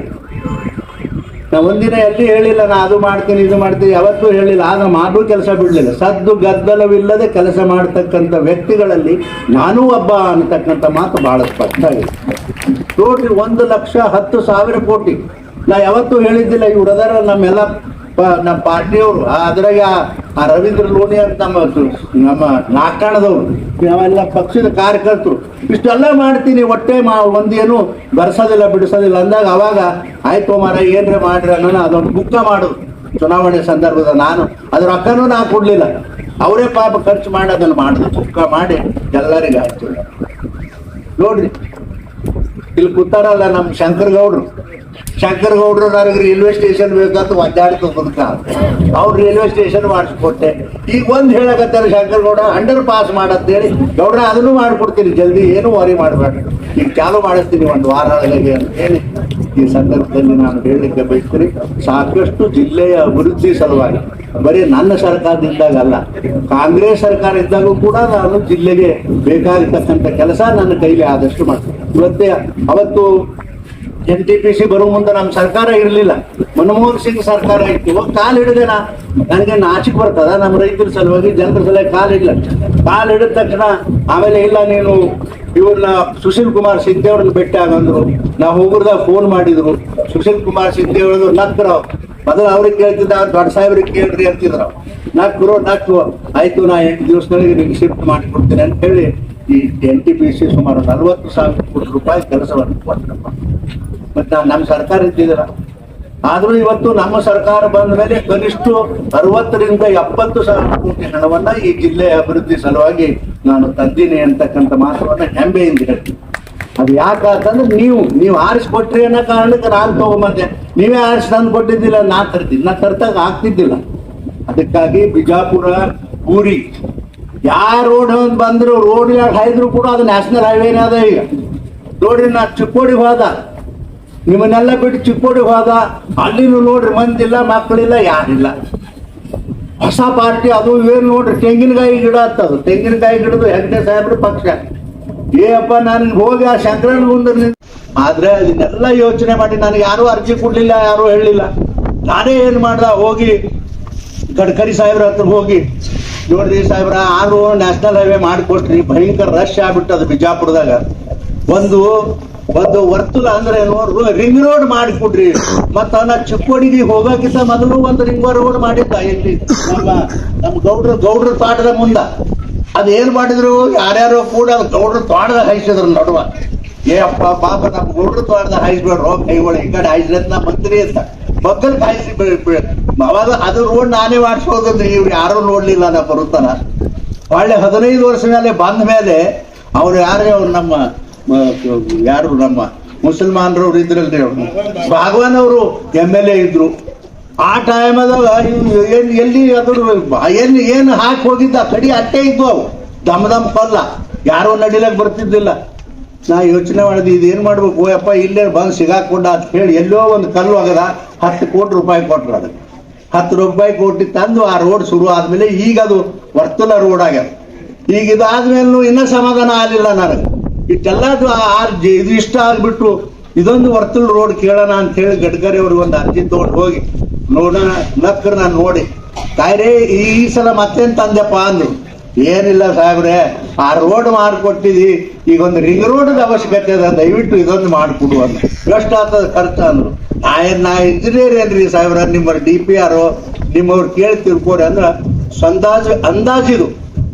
ನಾ ಒಂದಿನ ಎಲ್ಲಿ ಹೇಳಿಲ್ಲ, ನಾ ಅದು ಮಾಡ್ತೀನಿ ಇದು ಮಾಡ್ತೀನಿ ಯಾವತ್ತೂ ಹೇಳಿಲ್ಲ. ಆದ್ರೆ ಮಾಡೋ ಕೆಲಸ ಬಿಡಲಿಲ್ಲ. ಸದ್ದು ಗದ್ದಲವಿಲ್ಲದೆ ಕೆಲಸ ಮಾಡ್ತಕ್ಕಂಥ ವ್ಯಕ್ತಿಗಳಲ್ಲಿ ನಾನೂ ಒಬ್ಬ ಅನ್ನತಕ್ಕಂಥ ಮಾತು ಬಹಳ ಸ್ಪಷ್ಟ ಆಗಿದೆ. ನೋಡ್ರಿ, 1,10,10,000 ಕೋಟಿ ನಾ ಯಾವತ್ತೂ ಹೇಳಿದ್ದಿಲ್ಲ. ಇವ್ರದಾರ ನಮ್ಮ ಪಾರ್ಟಿಯವರು, ಅದ್ರಾಗ ಆ ರವೀಂದ್ರ ಲೋಣಿ ಅಂತ ನಮ್ಮ ನಾಕಾಣದವ್ರು, ನಾವೆಲ್ಲ ಪಕ್ಷದ ಕಾರ್ಯಕರ್ತರು ಇಷ್ಟೆಲ್ಲ ಮಾಡ್ತೀನಿ, ಒಟ್ಟೆ ಒಂದೇನು ಬರ್ಸೋದಿಲ್ಲ ಬಿಡಿಸೋದಿಲ್ಲ ಅಂದಾಗ ಅವಾಗ ಆಯ್ತು ಮಾರ ಏನ್ರೆ ಮಾಡ್ರಿ ಅನ್ನೋಣ ಅದೊಂದು ಬುಕ್ಕ ಮಾಡೋದು. ಚುನಾವಣೆ ಸಂದರ್ಭದ ನಾನು ಅದ್ರ ರೊಕ್ಕನೂ ನಾ ಕೊಡ್ಲಿಲ್ಲ, ಅವರೇ ಪಾಪ ಖರ್ಚು ಮಾಡಿ ಅದನ್ನು ಮಾಡಿದ್ರು, ಬುಕ್ಕ ಮಾಡಿ ಎಲ್ಲರಿಗೆ ಆಯ್ತು. ನೋಡ್ರಿ, ಇಲ್ಲಿ ಕೂತಾರಲ್ಲ ನಮ್ಮ ಶಂಕರಗೌಡ್ರು ನನಗೆ ರೈಲ್ವೆ ಸ್ಟೇಷನ್ ಬೇಕಂತ ಒದ್ದಾಡ್ತು ಬದುಕ. ಅವ್ರು ರೈಲ್ವೆ ಸ್ಟೇಷನ್ ಮಾಡಿಸ್ಕೊಟ್ಟೆ. ಈಗ ಒಂದ್ ಹೇಳಕತ್ತಾರ ಶಂಕರಗೌಡ ಅಂಡರ್ ಪಾಸ್ ಮಾಡತ್ತೇಳಿ, ಗೌಡ್ರ ಅದನ್ನು ಮಾಡ್ಕೊಡ್ತೀನಿ ಜಲ್ದಿ, ಏನು ವರಿ ಮಾಡಬೇಡ, ಈಗ ಚಾಲು ಮಾಡಿಸ್ತೀನಿ 1 ವಾರದೊಳಗೆ ಅಂತ ಹೇಳಿ ಈ ಸಂದರ್ಭದಲ್ಲಿ ನಾನು ಹೇಳಲಿಕ್ಕೆ ಬಯಸ್ತೀನಿ. ಸಾಕಷ್ಟು ಜಿಲ್ಲೆಯ ಅಭಿವೃದ್ಧಿ ಸಲುವಾಗಿ ಬರೀ ನನ್ನ ಸರ್ಕಾರದಿಂದಾಗ ಅಲ್ಲ, ಕಾಂಗ್ರೆಸ್ ಸರ್ಕಾರ ಇದ್ದಾಗೂ ಕೂಡ ನಾನು ಜಿಲ್ಲೆಗೆ ಬೇಕಾಗಿರ್ತಕ್ಕಂಥ ಕೆಲಸ ನನ್ನ ಕೈಲಿ ಆದಷ್ಟು ಮಾಡ್ತೀನಿ. ಅವತ್ತು NTPC ಬರೋ ಮುಂದೆ ನಮ್ಮ ಸರ್ಕಾರ ಇರಲಿಲ್ಲ, ಮನಮೋಹನ್ ಸಿಂಗ್ ಸರ್ಕಾರ ಇತ್ತು. ಇವಾಗ ಕಾಲು ಹಿಡಿದೆ ನನಗೆ ನಾಚಿಕೆ ಬರ್ತದ. ನಮ್ಮ ರೈತರ ಸಲುವಾಗಿ ಜನರ ಸಲುವಾಗಿ ಕಾಲು ಹಿಡಿದ ತಕ್ಷಣ ಆಮೇಲೆ ಇಲ್ಲ ನೀನು ಇವ್ರನ್ನ ಸುಶೀಲ್ ಕುಮಾರ್ ಸಿಂಧೆ ಅವ್ರನ್ನ ಭೇಟಿ ಆಗಂದ್ರು. ನಾವು ಹೋಗ್ರದಾಗ ಫೋನ್ ಮಾಡಿದ್ರು. ಸುಶೀಲ್ ಕುಮಾರ್ ಸಿಂಧೆ ಅವ್ರದ್ದು ನಕ್ರು ಮೊದಲು ಅವ್ರಿಗೆ ಕೇಳ್ತಿದ್ದ, ದೊಡ್ಡ ಸಾಹೇಬ್ರಿಗೆ ಕೇಳ್ರಿ ಅಂತಿದ್ರು. ನಕ್ಕು ಆಯ್ತು, ನಾ 8 ದಿವಸಗಳಿಗೆ ನಿಮ್ಗೆ ಶಿಫ್ಟ್ ಮಾಡಿಕೊಡ್ತೀನಿ ಅಂತ ಹೇಳಿ ಈ NTPC ಸುಮಾರು 40,000 ಕೋಟಿ ರೂಪಾಯಿ ಕೆಲಸವನ್ನು ಕೊಟ್ಟಪ್ಪ. ಮತ್ತೆ ನಮ್ಮ ಸರ್ಕಾರ ಇದ್ದಿದ್ರ. ಆದ್ರೂ ಇವತ್ತು ನಮ್ಮ ಸರ್ಕಾರ ಬಂದ ಮೇಲೆ ಕನಿಷ್ಠ 60,000 ರಿಂದ 70,000 ಕೋಟಿ ಹಣವನ್ನ ಈ ಜಿಲ್ಲೆಯ ಅಭಿವೃದ್ಧಿ ಸಲುವಾಗಿ ನಾನು ತಂದೀನಿ ಅಂತಕ್ಕಂಥ ಮಾತುವನ್ನ ಹೆಮ್ಮೆಯಿಂದ ಹೇಳ್ತೀನಿ. ಅದು ಯಾಕಂತಂದ್ರೆ ನೀವು ಆರಿಸ್ಕೊಟ್ರಿ ಅನ್ನೋ ಕಾರಣಕ್ಕೆ ನಾನು ತಗೊಂಬಂದೆ. ನೀವೇ ಆರಿಸಿ ತಂದು ಕೊಟ್ಟಿದ್ದಿಲ್ಲ, ನಾ ತರ್ತಾಗ ಆಗ್ತಿದ್ದಿಲ್ಲ. ಅದಕ್ಕಾಗಿ ಬಿಜಾಪುರ ಊರಿ ಯಾವ ರೋಡ್ ಬಂದ್ರು, ರೋಡ್ ಹಾಯ್ದ್ರು ಕೂಡ ಅದು ನ್ಯಾಷನಲ್ ಹೈವೇನೇ ಅದ. ಈಗ ನೋಡ್ರಿ, ನಾ ಚಿಕ್ಕೋಡಿಗೆ ಹೋದ, ನಿಮ್ಮನ್ನೆಲ್ಲ ಬಿಟ್ಟು ಚಿಕ್ಕೋಡಿಗೆ ಹೋದ, ಅಲ್ಲಿನೂ ನೋಡ್ರಿ ಮಂದಿಲ್ಲ, ಮಕ್ಕಳಿಲ್ಲ, ಯಾರಿಲ್ಲ. ಹೊಸ ಪಾರ್ಟಿ ಅದು ಏನು ನೋಡ್ರಿ, ತೆಂಗಿನಕಾಯಿ ಗಿಡ ಹತ್ತದು. ತೆಂಗಿನಕಾಯಿ ಗಿಡದು ಹೆಗ್ಡೆ ಸಾಹೇಬ್ರ ಪಕ್ಷ. ಏಪ್ಪ ನಾನು ಹೋಗಿ ಆ ಶಂಕರನ ಮುಂದೆ ಆದ್ರೆ ಇದನ್ನೆಲ್ಲ ಯೋಚನೆ ಮಾಡಿ ನನಗೆ ಯಾರು ಅರ್ಜಿ ಕೊಡ್ಲಿಲ್ಲ, ಯಾರು ಹೇಳಲಿಲ್ಲ. ನಾನೇ ಏನ್ ಮಾಡ್ದ, ಹೋಗಿ ಗಡ್ಕರಿ ಸಾಹೇಬ್ರ ಹತ್ರ ಹೋಗಿ, ನೋಡ್ರಿ ಸಾಹೇಬ್ರ, ಆರು ನ್ಯಾಷನಲ್ ಹೈವೇ ಮಾಡಿಕೊಟ್ರಿ, ಭಯಂಕರ ರಶ್ ಆಗ್ಬಿಟ್ಟದು ಬಿಜಾಪುರದಾಗ. ಒಂದು ವರ್ತುಲ ಅಂದ್ರೆ ರಿಂಗ್ ರೋಡ್ ಮಾಡಿಕೊಡ್ರಿ. ಮತ್ತ ನಾ ಚಿಕ್ಕೋಡಿಗೆ ಹೋಗಕ್ಕಿಂತ ಮೊದಲು ಒಂದು ರಿಂಗ್ ರೋಡ್ ಮಾಡಿದ್ದ ಇಲ್ಲಿ ನಮ್ಮ ಗೌಡ್ರ ತೋಟದ ಮುಂದ. ಅದೇನ್ ಮಾಡಿದ್ರು, ಯಾರ್ಯಾರೋ ಕೂಡ ಗೌಡ್ರ ತೋಟದಾಗ ಹಾಯಿಸಿದ್ರು ನಡುವ. ಏ ಅಪ್ಪ ಪಾಪ ನಮ್ಮ ಗೌಡ್ರ ತೋಟದಾಗ ಹಾಯಿಸ್ಬೇಡ್ರು, ಕೈಗಳು ಈ ಕಡೆ ಹಾಯಿಸ್ರ ಮಂತ್ರಿ ಅಂತ ಮಕ್ಕಳಿಗೆ ಹಾಯಿಸಿ ಅವಾಗ ಅದು ರೋಡ್ ನಾನೇ ಮಾಡಿಸೋದಂದ್ರೆ ಇವ್ರು ಯಾರು ನೋಡ್ಲಿಲ್ಲ ನಾ ಬರುತ್ತಾನ. ಒಳ್ಳೆ 15 ವರ್ಷ ಮೇಲೆ ಬಂದ ಮೇಲೆ ಅವ್ರು ಅವ್ರು ನಮ್ಮ ಮುಸಲ್ಮಾನರವ್ರು ಇದ್ರಲ್ರಿ, ಅವ್ರು ಭಾಗವಾನ್ ಅವರು MLA ಇದ್ರು. ಆ ಟೈಮದಾಗ ಎಲ್ಲಿ ಅದ್ರ ಏನು ಹಾಕಿ ಹೋಗಿದ್ದ ಕಡಿ ಅಟ್ಟೆ ಇದ್ವು, ಅವು ದಮ್ ಕಲ್ಲ, ಯಾರೋ ನಡಿಲಕ್ ಬರ್ತಿದ್ದಿಲ್ಲ. ನಾ ಯೋಚನೆ ಮಾಡಿದ್ವಿ, ಇದೇನ್ ಮಾಡ್ಬೇಕು ಯಪ್ಪ, ಇಲ್ಲೇ ಬಂದು ಸಿಗಾಕೊಂಡ ಅಂತ ಹೇಳಿ ಎಲ್ಲೋ ಒಂದು ಕಲ್ಲು ಆಗದ 10 ಕೋಟಿ ರೂಪಾಯಿ ಕೊಟ್ರು. ಅದಕ್ಕೆ 10 ರೂಪಾಯಿ ಕೊಟ್ಟು ತಂದು ಆ ರೋಡ್ ಶುರು ಆದ್ಮೇಲೆ ಈಗ ಅದು ವರ್ತುಲ ರೋಡ್ ಆಗ್ಯದ. ಈಗ ಇದಾದ್ಮೇಲೂ ಇನ್ನೂ ಸಮಾಧಾನ ಆಗಲಿಲ್ಲ ನನಗೆ. ಇಷ್ಟೆಲ್ಲ ಇದು ಇಷ್ಟ ಆಗ್ಬಿಟ್ಟು ಇದೊಂದು ವರ್ತುಲ ರೋಡ್ ಕೇಳೋಣ ಅಂತ ಹೇಳಿ ಗಡ್ಕರಿ ಅವ್ರಿಗೆ ಒಂದು ಅರ್ಜಿ ತಗೊಂಡು ಹೋಗಿ ನೋಡೋಣ ನಕ್ರ ನಾನು ನೋಡಿ, ಕಾಯ್ರೆ ಈ ಸಲ ಮತ್ತೇನ್ ತಂದೆಪ್ಪ ಅಂದ್ರು. ಏನಿಲ್ಲ ಸಾಹೇಬ್ರೆ, ಆ ರೋಡ್ ಮಾಡಿಕೊಟ್ಟಿದಿ, ಈಗ ಒಂದು ರಿಂಗ್ ರೋಡ್ ಅವಶ್ಯಕತೆ ಅದ, ದಯವಿಟ್ಟು ಇದೊಂದು ಮಾಡಿಕೊಡು ಅಂದ್ರು. ಎಷ್ಟು ಆಗ್ತದ ಖರ್ಚು ಅಂದ್ರು. ನಾ ಇಂಜಿನಿಯರ್ ಏನ್ರಿ ಸಾಹೇಬ್ರ, ನಿಮ್ಮ DPR ನಿಮ್ಮವ್ರು ಕೇಳಿ ತಿಳ್ಕೊರಿ ಅಂದ್ರ ಅಂದಾಜಿದು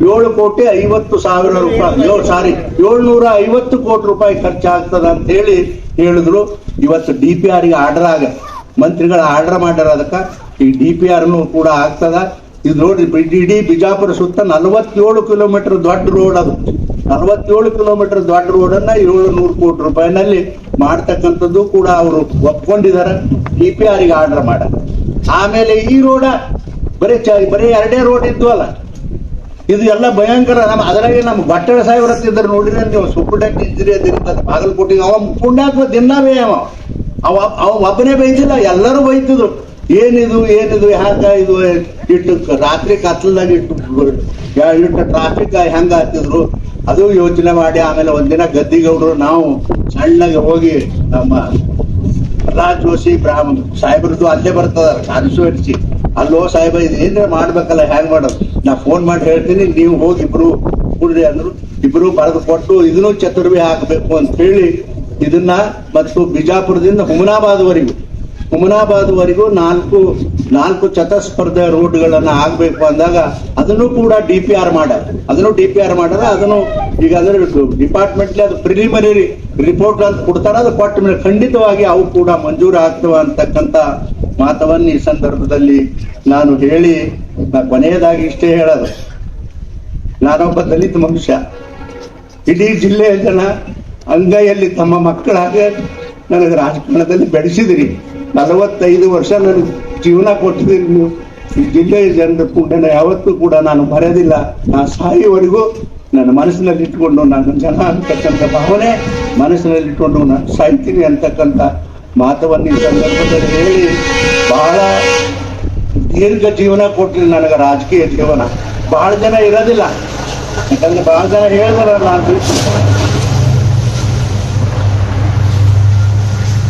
7,50,00,000 ರೂಪಾಯಿ 750 ಕೋಟಿ ರೂಪಾಯಿ ಖರ್ಚಾಗ್ತದ ಅಂತ ಹೇಳಿ ಹೇಳಿದ್ರು. ಇವತ್ತು DPR ಗೆ ಆರ್ಡರ್ ಆಗ, ಮಂತ್ರಿಗಳ ಆರ್ಡರ್ ಮಾಡ್ಯಾರ. ಅದಕ್ಕೆ ಈ DPR ಕೂಡ ಆಗ್ತದ. ಇದು ನೋಡ್ರಿ, ಇಡೀ ಬಿಜಾಪುರ ಸುತ್ತ 47 ಕಿಲೋಮೀಟರ್ ದೊಡ್ಡ ರೋಡ್. ಅದು 47 ಕಿಲೋಮೀಟರ್ ದೊಡ್ಡ ರೋಡನ್ನ 700 ಕೋಟಿ ರೂಪಾಯಿನಲ್ಲಿ ಮಾಡ್ತಕ್ಕಂಥದ್ದು ಕೂಡ ಅವರು ಒಪ್ಕೊಂಡಿದ್ದಾರೆ. DPR ಗೆ ಆರ್ಡರ್ ಮಾಡ. ಆಮೇಲೆ ಈ ರೋಡ ಬರೀ 2 ರೋಡ್ ಇದ್ವು ಅಲ್ಲ, ಇದು ಎಲ್ಲ ಭಯಂಕರ. ಅದರಾಗೆ ನಮ್ಮ ಭಟ್ಟಳ ಸಾಹೇಬ್ರ ಹತ್ತಿದ್ರು ನೋಡಿದ್ರೆ ನೀವು, ಸೂಪರ್ಡೆಂಟ್ ಇಂಜಿನಿಯರ್ ಇರ್ತಾರೆ ಬಾಗಲಕೋಟೆಗೆ. ಅವ ಪುಣ್ಯಾತ್ಮ ದಿನ ಅವ ಒಬ್ಬನೇ ಬೈತಿಲ್ಲ, ಎಲ್ಲರೂ ಬೈತಿದ್ರು. ಏನಿದು ಹ್ಯಾಂಗ ಇದು ಇಟ್ಟು ರಾತ್ರಿ ಕತ್ಲದಾಗ ಇಟ್ಟು ಟ್ರಾಫಿಕ್ ಹೆಂಗ ಆಗ್ತಿದ್ರು ಅದು ಯೋಚನೆ ಮಾಡಿ. ಆಮೇಲೆ ಒಂದಿನ ಗದ್ದಿಗೌಡರು ನಾವು ಸಣ್ಣಗೆ ಹೋಗಿ ನಮ್ಮ ಪ್ರಹ್ಲಾದ್ ಜೋಶಿ ಸಾಹೇಬ್ರದ್ದು ಅಲ್ಲೇ ಬರ್ತದ ಕಾನ್ಸ್ಟಿಟ್ಯೂನ್ಸಿ, ಅಲ್ಲೋ ಸಾಹೇಬ ಇದು ಏನ್ರ ಮಾಡ್ಬೇಕಲ್ಲ, ಹ್ಯಾಂಗ್ ಮಾಡೋದು, ನಾ ಫೋನ್ ಮಾಡಿ ಹೇಳ್ತೀನಿ, ನೀವು ಹೋಗಿ ಇಬ್ರು ಕೂಡ್ರಿ ಅಂದ್ರು. ಇಬ್ರು ಬರೆದು ಕೊಟ್ಟು ಇದನ್ನು ಚತುರ್ವಿ ಹಾಕಬೇಕು ಅಂತ ಹೇಳಿ ಇದನ್ನ, ಮತ್ತು ಬಿಜಾಪುರದಿಂದ ಹುಮನಾಬಾದ್ವರೆಗೂ 4 ಚತುಷ್ಪರ್ಧ ರೋಡ್ಗಳನ್ನ ಆಗ್ಬೇಕು ಅಂದಾಗ ಅದನ್ನು ಕೂಡ DPR ಮಾಡ್ಯಾರ. ಅದನ್ನು ಈಗ ಅಂದ್ರೆ ಡಿಪಾರ್ಟ್ಮೆಂಟ್ಲಿ ಅದು ಪ್ರಿಲಿಮಿನರಿ ರಿಪೋರ್ಟ್ ಅಂತ ಕೊಡ್ತಾರ. ಅದು ಕೊಟ್ಟ ಮೇಲೆ ಖಂಡಿತವಾಗಿ ಅವು ಕೂಡ ಮಂಜೂರು ಆಗ್ತವ ಅಂತಕ್ಕಂಥ ಮಾತವನ್ನು ಈ ಸಂದರ್ಭದಲ್ಲಿ ನಾನು ಹೇಳಿ, ಕೊನೆಯದಾಗಿ ಇಷ್ಟೇ ಹೇಳೋದು, ನಾನೊಬ್ಬ ದಲಿತ ಮನುಷ್ಯ. ಇಡೀ ಜಿಲ್ಲೆಯ ಜನ ಅಂಗೈಯಲ್ಲಿ ತಮ್ಮ ಮಕ್ಕಳಾಗೆ ನನಗೆ ರಾಜಕಾರಣದಲ್ಲಿ ಬೆಳೆಸಿದಿರಿ. 45 ವರ್ಷ ನನಗೆ ಜೀವನ ಕೊಟ್ಟಿದ್ದೀರಿ ನೀವು. ಈ ಜಿಲ್ಲೆಯ ಜನರ ಪುಣ್ಯನ ಯಾವತ್ತೂ ಕೂಡ ನಾನು ಮರೆಯೋದಿಲ್ಲ. ನಾ ಸಾಯುವವರೆಗೂ ನನ್ನ ಮನಸ್ಸಿನಲ್ಲಿ ಇಟ್ಕೊಂಡು, ನನ್ನ ಜನ ಅಂತಕ್ಕಂಥ ಭಾವನೆ ಮನಸ್ಸಿನಲ್ಲಿ ಇಟ್ಕೊಂಡು ನಾನು ಸಾಯ್ತೀನಿ ಅಂತಕ್ಕಂಥ ಮಾತವನ್ನು ಈ ಸಂದರ್ಭದಲ್ಲಿ ಹೇಳಿ, ಬಹಳ ದೀರ್ಘ ಜೀವನ ಕೊಟ್ರಿ ನನಗೆ ರಾಜಕೀಯ ಜೀವನ. ಬಹಳ ಜನ ಇರೋದಿಲ್ಲ, ಯಾಕಂದ್ರೆ ಬಹಳ ಜನ ಹೇಳಿದಾರ ನಾನು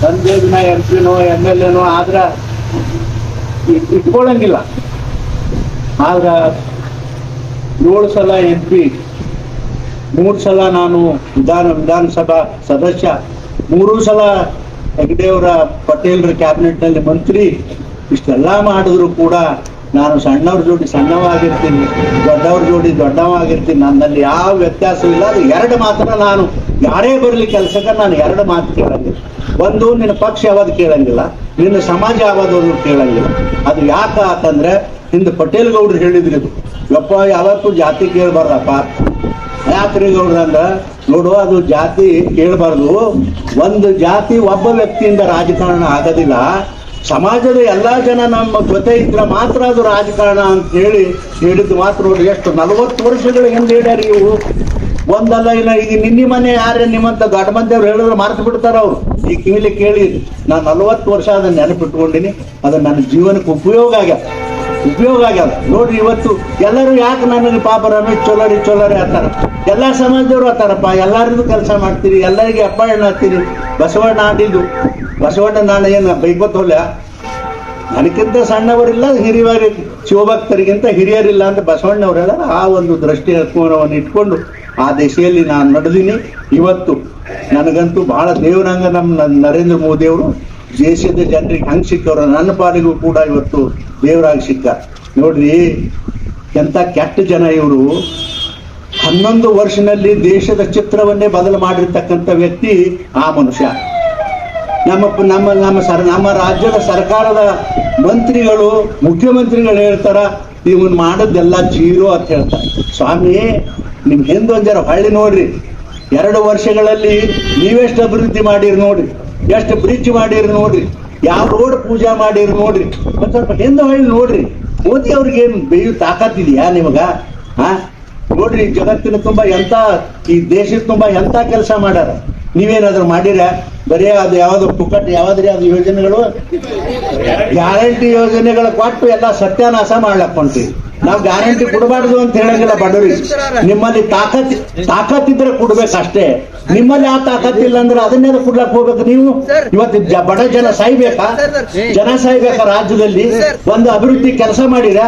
ತಂದೆ ದಿನ MP-ನೋ MLA-ನೋ ಆದ್ರ ಇಟ್ಕೊಳ್ಳಂಗಿಲ್ಲ. ಆದ್ರ 7 ಸಲ MP, 3 ಸಲ ನಾನು ವಿಧಾನಸಭಾ ಸದಸ್ಯ, 3 ಸಲ ಹೆಗ್ಡೆಯವರ ಪಟೇಲ್ರ ಕ್ಯಾಬಿನೆಟ್ ನಲ್ಲಿ ಮಂತ್ರಿ. ಇಷ್ಟೆಲ್ಲ ಮಾಡಿದ್ರು ಕೂಡ ನಾನು ಸಣ್ಣವ್ರ ಜೋಡಿ ಸಣ್ಣವಾಗಿರ್ತೀನಿ, ದೊಡ್ಡವ್ರ ಜೋಡಿ ದೊಡ್ಡವಾಗಿರ್ತೀನಿ. ನನ್ನಲ್ಲಿ ಯಾವ ವ್ಯತ್ಯಾಸವಿಲ್ಲ. ಅದು 2 ಮಾತ್ರ, ನಾನು ಯಾರೇ ಬರಲಿ ಕೆಲಸಕ್ಕೆ ನಾನು 2 ಮಾತು ಕೇಳಂಗಿಲ್ಲ. ಒಂದು, ನಿನ್ನ ಪಕ್ಷ ಯಾವ್ದು ಕೇಳಂಗಿಲ್ಲ, ನಿನ್ನ ಸಮಾಜ ಯಾವ್ದು ಕೇಳಂಗಿಲ್ಲ. ಅದು ಯಾಕ ಅಂತಂದ್ರೆ, ಹಿಂದೆ ಪಟೇಲ್ ಗೌಡ್ರು ಹೇಳಿದ್ರು, ಇದು ಯಪ್ಪ ಯಾವತ್ತೂ ಜಾತಿ ಕೇಳಬಾರ್ದಪ್ಪ. ಯಾಕ್ರಿ ಗೌಡ್ರ ಅಂದ್ರ, ನೋಡು, ಅದು ಜಾತಿ ಕೇಳಬಾರ್ದು. ಒಂದು ಜಾತಿ ಒಬ್ಬ ವ್ಯಕ್ತಿಯಿಂದ ರಾಜಕಾರಣ ಆಗೋದಿಲ್ಲ. ಸಮಾಜದ ಎಲ್ಲಾ ಜನ ನಮ್ಮ ಜೊತೆ ಇದ್ರೆ ಮಾತ್ರ ಅದು ರಾಜಕಾರಣ ಅಂತ ಹೇಳಿ ಹೇಳಿದ್ದು ಮಾತ್ರ. ನೋಡ್ರಿ, ಎಷ್ಟು 40 ವರ್ಷಗಳ ಹಿಂದೆ ಹೇಳ್ಯಾರ ಇವು. ಒಂದಲ್ಲ ಇಲ್ಲ. ಈಗ ನಿನ್ನೆ ಮನೆ ಯಾರೇ ನಿಮ್ಮಂತ ದೊಡ್ಡ ಮಂದಿಯವ್ರು ಹೇಳಿದ್ರೆ ಮರೆತು ಬಿಡ್ತಾರ ಅವ್ರು. ಈ ಕಿವಿಲಿ ಕೇಳಿ ನಾನು 40 ವರ್ಷ ಅದನ್ನ ನೆನಪಿಟ್ಕೊಂಡಿನಿ. ಅದು ನನ್ನ ಜೀವನಕ್ಕೆ ಉಪಯೋಗ ಆಗ್ಯ. ಉಪಯೋಗ ಆಗ್ಯಾವ. ನೋಡ್ರಿ ಇವತ್ತು ಎಲ್ಲರೂ ಯಾಕೆ ನನಗೆ ಪಾಪ ರಮೇಶ್ ಚೊಲರಿ ಅಂತಾರ, ಎಲ್ಲ ಸಮಾಜದವ್ರು ಅಂತಾರಪ್ಪ, ಎಲ್ಲರಿಗೂ ಕೆಲಸ ಮಾಡ್ತೀರಿ, ಎಲ್ಲರಿಗೆ ಅಪ್ಪಾಯಣ ಹಾಕ್ತೀರಿ. ಬಸವಣ್ಣ ಆಡಿದ್ದು, ಬಸವಣ್ಣ ನಾನು ಏನು ಬೈಕೋತೋಲ್ಲ, ನನಗಿಂತ ಸಣ್ಣವರಿಲ್ಲ, ಹಿರಿಯರು ಶಿವಭಕ್ತರಿಗಿಂತ ಹಿರಿಯರಿಲ್ಲ ಅಂತ ಬಸವಣ್ಣವರೆಲ್ಲ ಆ ಒಂದು ದೃಷ್ಟಿ ಕೋನವನ್ನು ಇಟ್ಕೊಂಡು ಆ ದಿಶೆಯಲ್ಲಿ ನಾನು ನಡೆದೀನಿ. ಇವತ್ತು ನನಗಂತೂ ಬಹಳ ದೇವರಂಗ ನಮ್ಮ ನರೇಂದ್ರ ಮೋದಿ ಅವರು ದೇಶದ ಜನರಿಗೆ ಹಂಗೆ ಸಿಕ್ಕವ್ರ, ನನ್ನ ಪಾಲಿಗೂ ಕೂಡ ಇವತ್ತು ದೇವರಾಗಿ ಸಿಕ್ಕ. ನೋಡ್ರಿ ಎಂತ ಕೆಟ್ಟ ಜನ ಇವರು. 11 ವರ್ಷದಲ್ಲಿ ದೇಶದ ಚಿತ್ರವನ್ನೇ ಬದಲು ಮಾಡಿರ್ತಕ್ಕಂಥ ವ್ಯಕ್ತಿ ಆ ಮನುಷ್ಯ. ನಮ್ಮ ರಾಜ್ಯದ ಸರ್ಕಾರದ ಮಂತ್ರಿಗಳು, ಮುಖ್ಯಮಂತ್ರಿಗಳು ಹೇಳ್ತಾರ ಇವನ್ ಮಾಡೋದೆಲ್ಲ ಜೀರೋ ಅಂತ ಹೇಳ್ತಾರೆ. ಸ್ವಾಮಿ, ನಿಮ್ ಹಿಂದೊಂದ್ ಜರ ಹಳ್ಳಿ ನೋಡ್ರಿ, 2 ವರ್ಷಗಳಲ್ಲಿ ನೀವೆಷ್ಟು ಅಭಿವೃದ್ಧಿ ಮಾಡಿರಿ ನೋಡ್ರಿ, ಎಷ್ಟು ಬ್ರಿಡ್ಜ್ ಮಾಡಿರಿ ನೋಡ್ರಿ, ಯಾವ ರೋಡ್ ಪೂಜಾ ಮಾಡಿರಿ ನೋಡ್ರಿ, ಒಂದ್ ಸ್ವಲ್ಪ ಹಿಂದೆ ಹಳ್ಳಿ ನೋಡ್ರಿ. ಮೋದಿ ಅವ್ರಿಗೇನು ಬೇಯು ತಾಕತ್ತಿದ್ಯಾ ನಿಮಗ? ನೋಡ್ರಿ, ಜಗತ್ತಿನ ತುಂಬಾ ಎಂತ, ಈ ದೇಶದ ತುಂಬಾ ಎಂತ ಕೆಲಸ ಮಾಡ್ಯಾರ. ನೀವೇನಾದ್ರೂ ಮಾಡಿರ? ಬರೀ ಅದು ಯಾವ್ದು ಪುಕ್ಕಟ್ ಯಾವ್ದ್ರಿ ಅದು ಯೋಜನೆಗಳು, ಗ್ಯಾರಂಟಿ ಯೋಜನೆಗಳ ಕೊಟ್ಟು ಎಲ್ಲ ಸತ್ಯಾನಾಶ ಮಾಡ್ಲಕ್ ಹೊಂಟಿವಿ. ನಾವು ಗ್ಯಾರಂಟಿ ಕೊಡಬಾರ್ದು ಅಂತ ಹೇಳಂಗಿಲ್ಲ ಬಡವರಿಗೆ. ನಿಮ್ಮಲ್ಲಿ ತಾಕತ್ತಿದ್ರೆ ಕೊಡ್ಬೇಕಷ್ಟೇ. ನಿಮ್ಮಲ್ಲಿ ಆ ತಾಕತ್ತಿಲ್ಲ ಅಂದ್ರೆ ಅದನ್ನೆಲ್ಲ ಕೊಡ್ಲಕ್ ಹೋಗ್ಬೇಕು ನೀವು. ಇವತ್ತು ಬಡ ಜನ ಸಾಯ್ಬೇಕಾ? ಜನ ಸಾಯ್ಬೇಕಾ? ರಾಜ್ಯದಲ್ಲಿ ಒಂದು ಅಭಿವೃದ್ಧಿ ಕೆಲಸ ಮಾಡಿರ?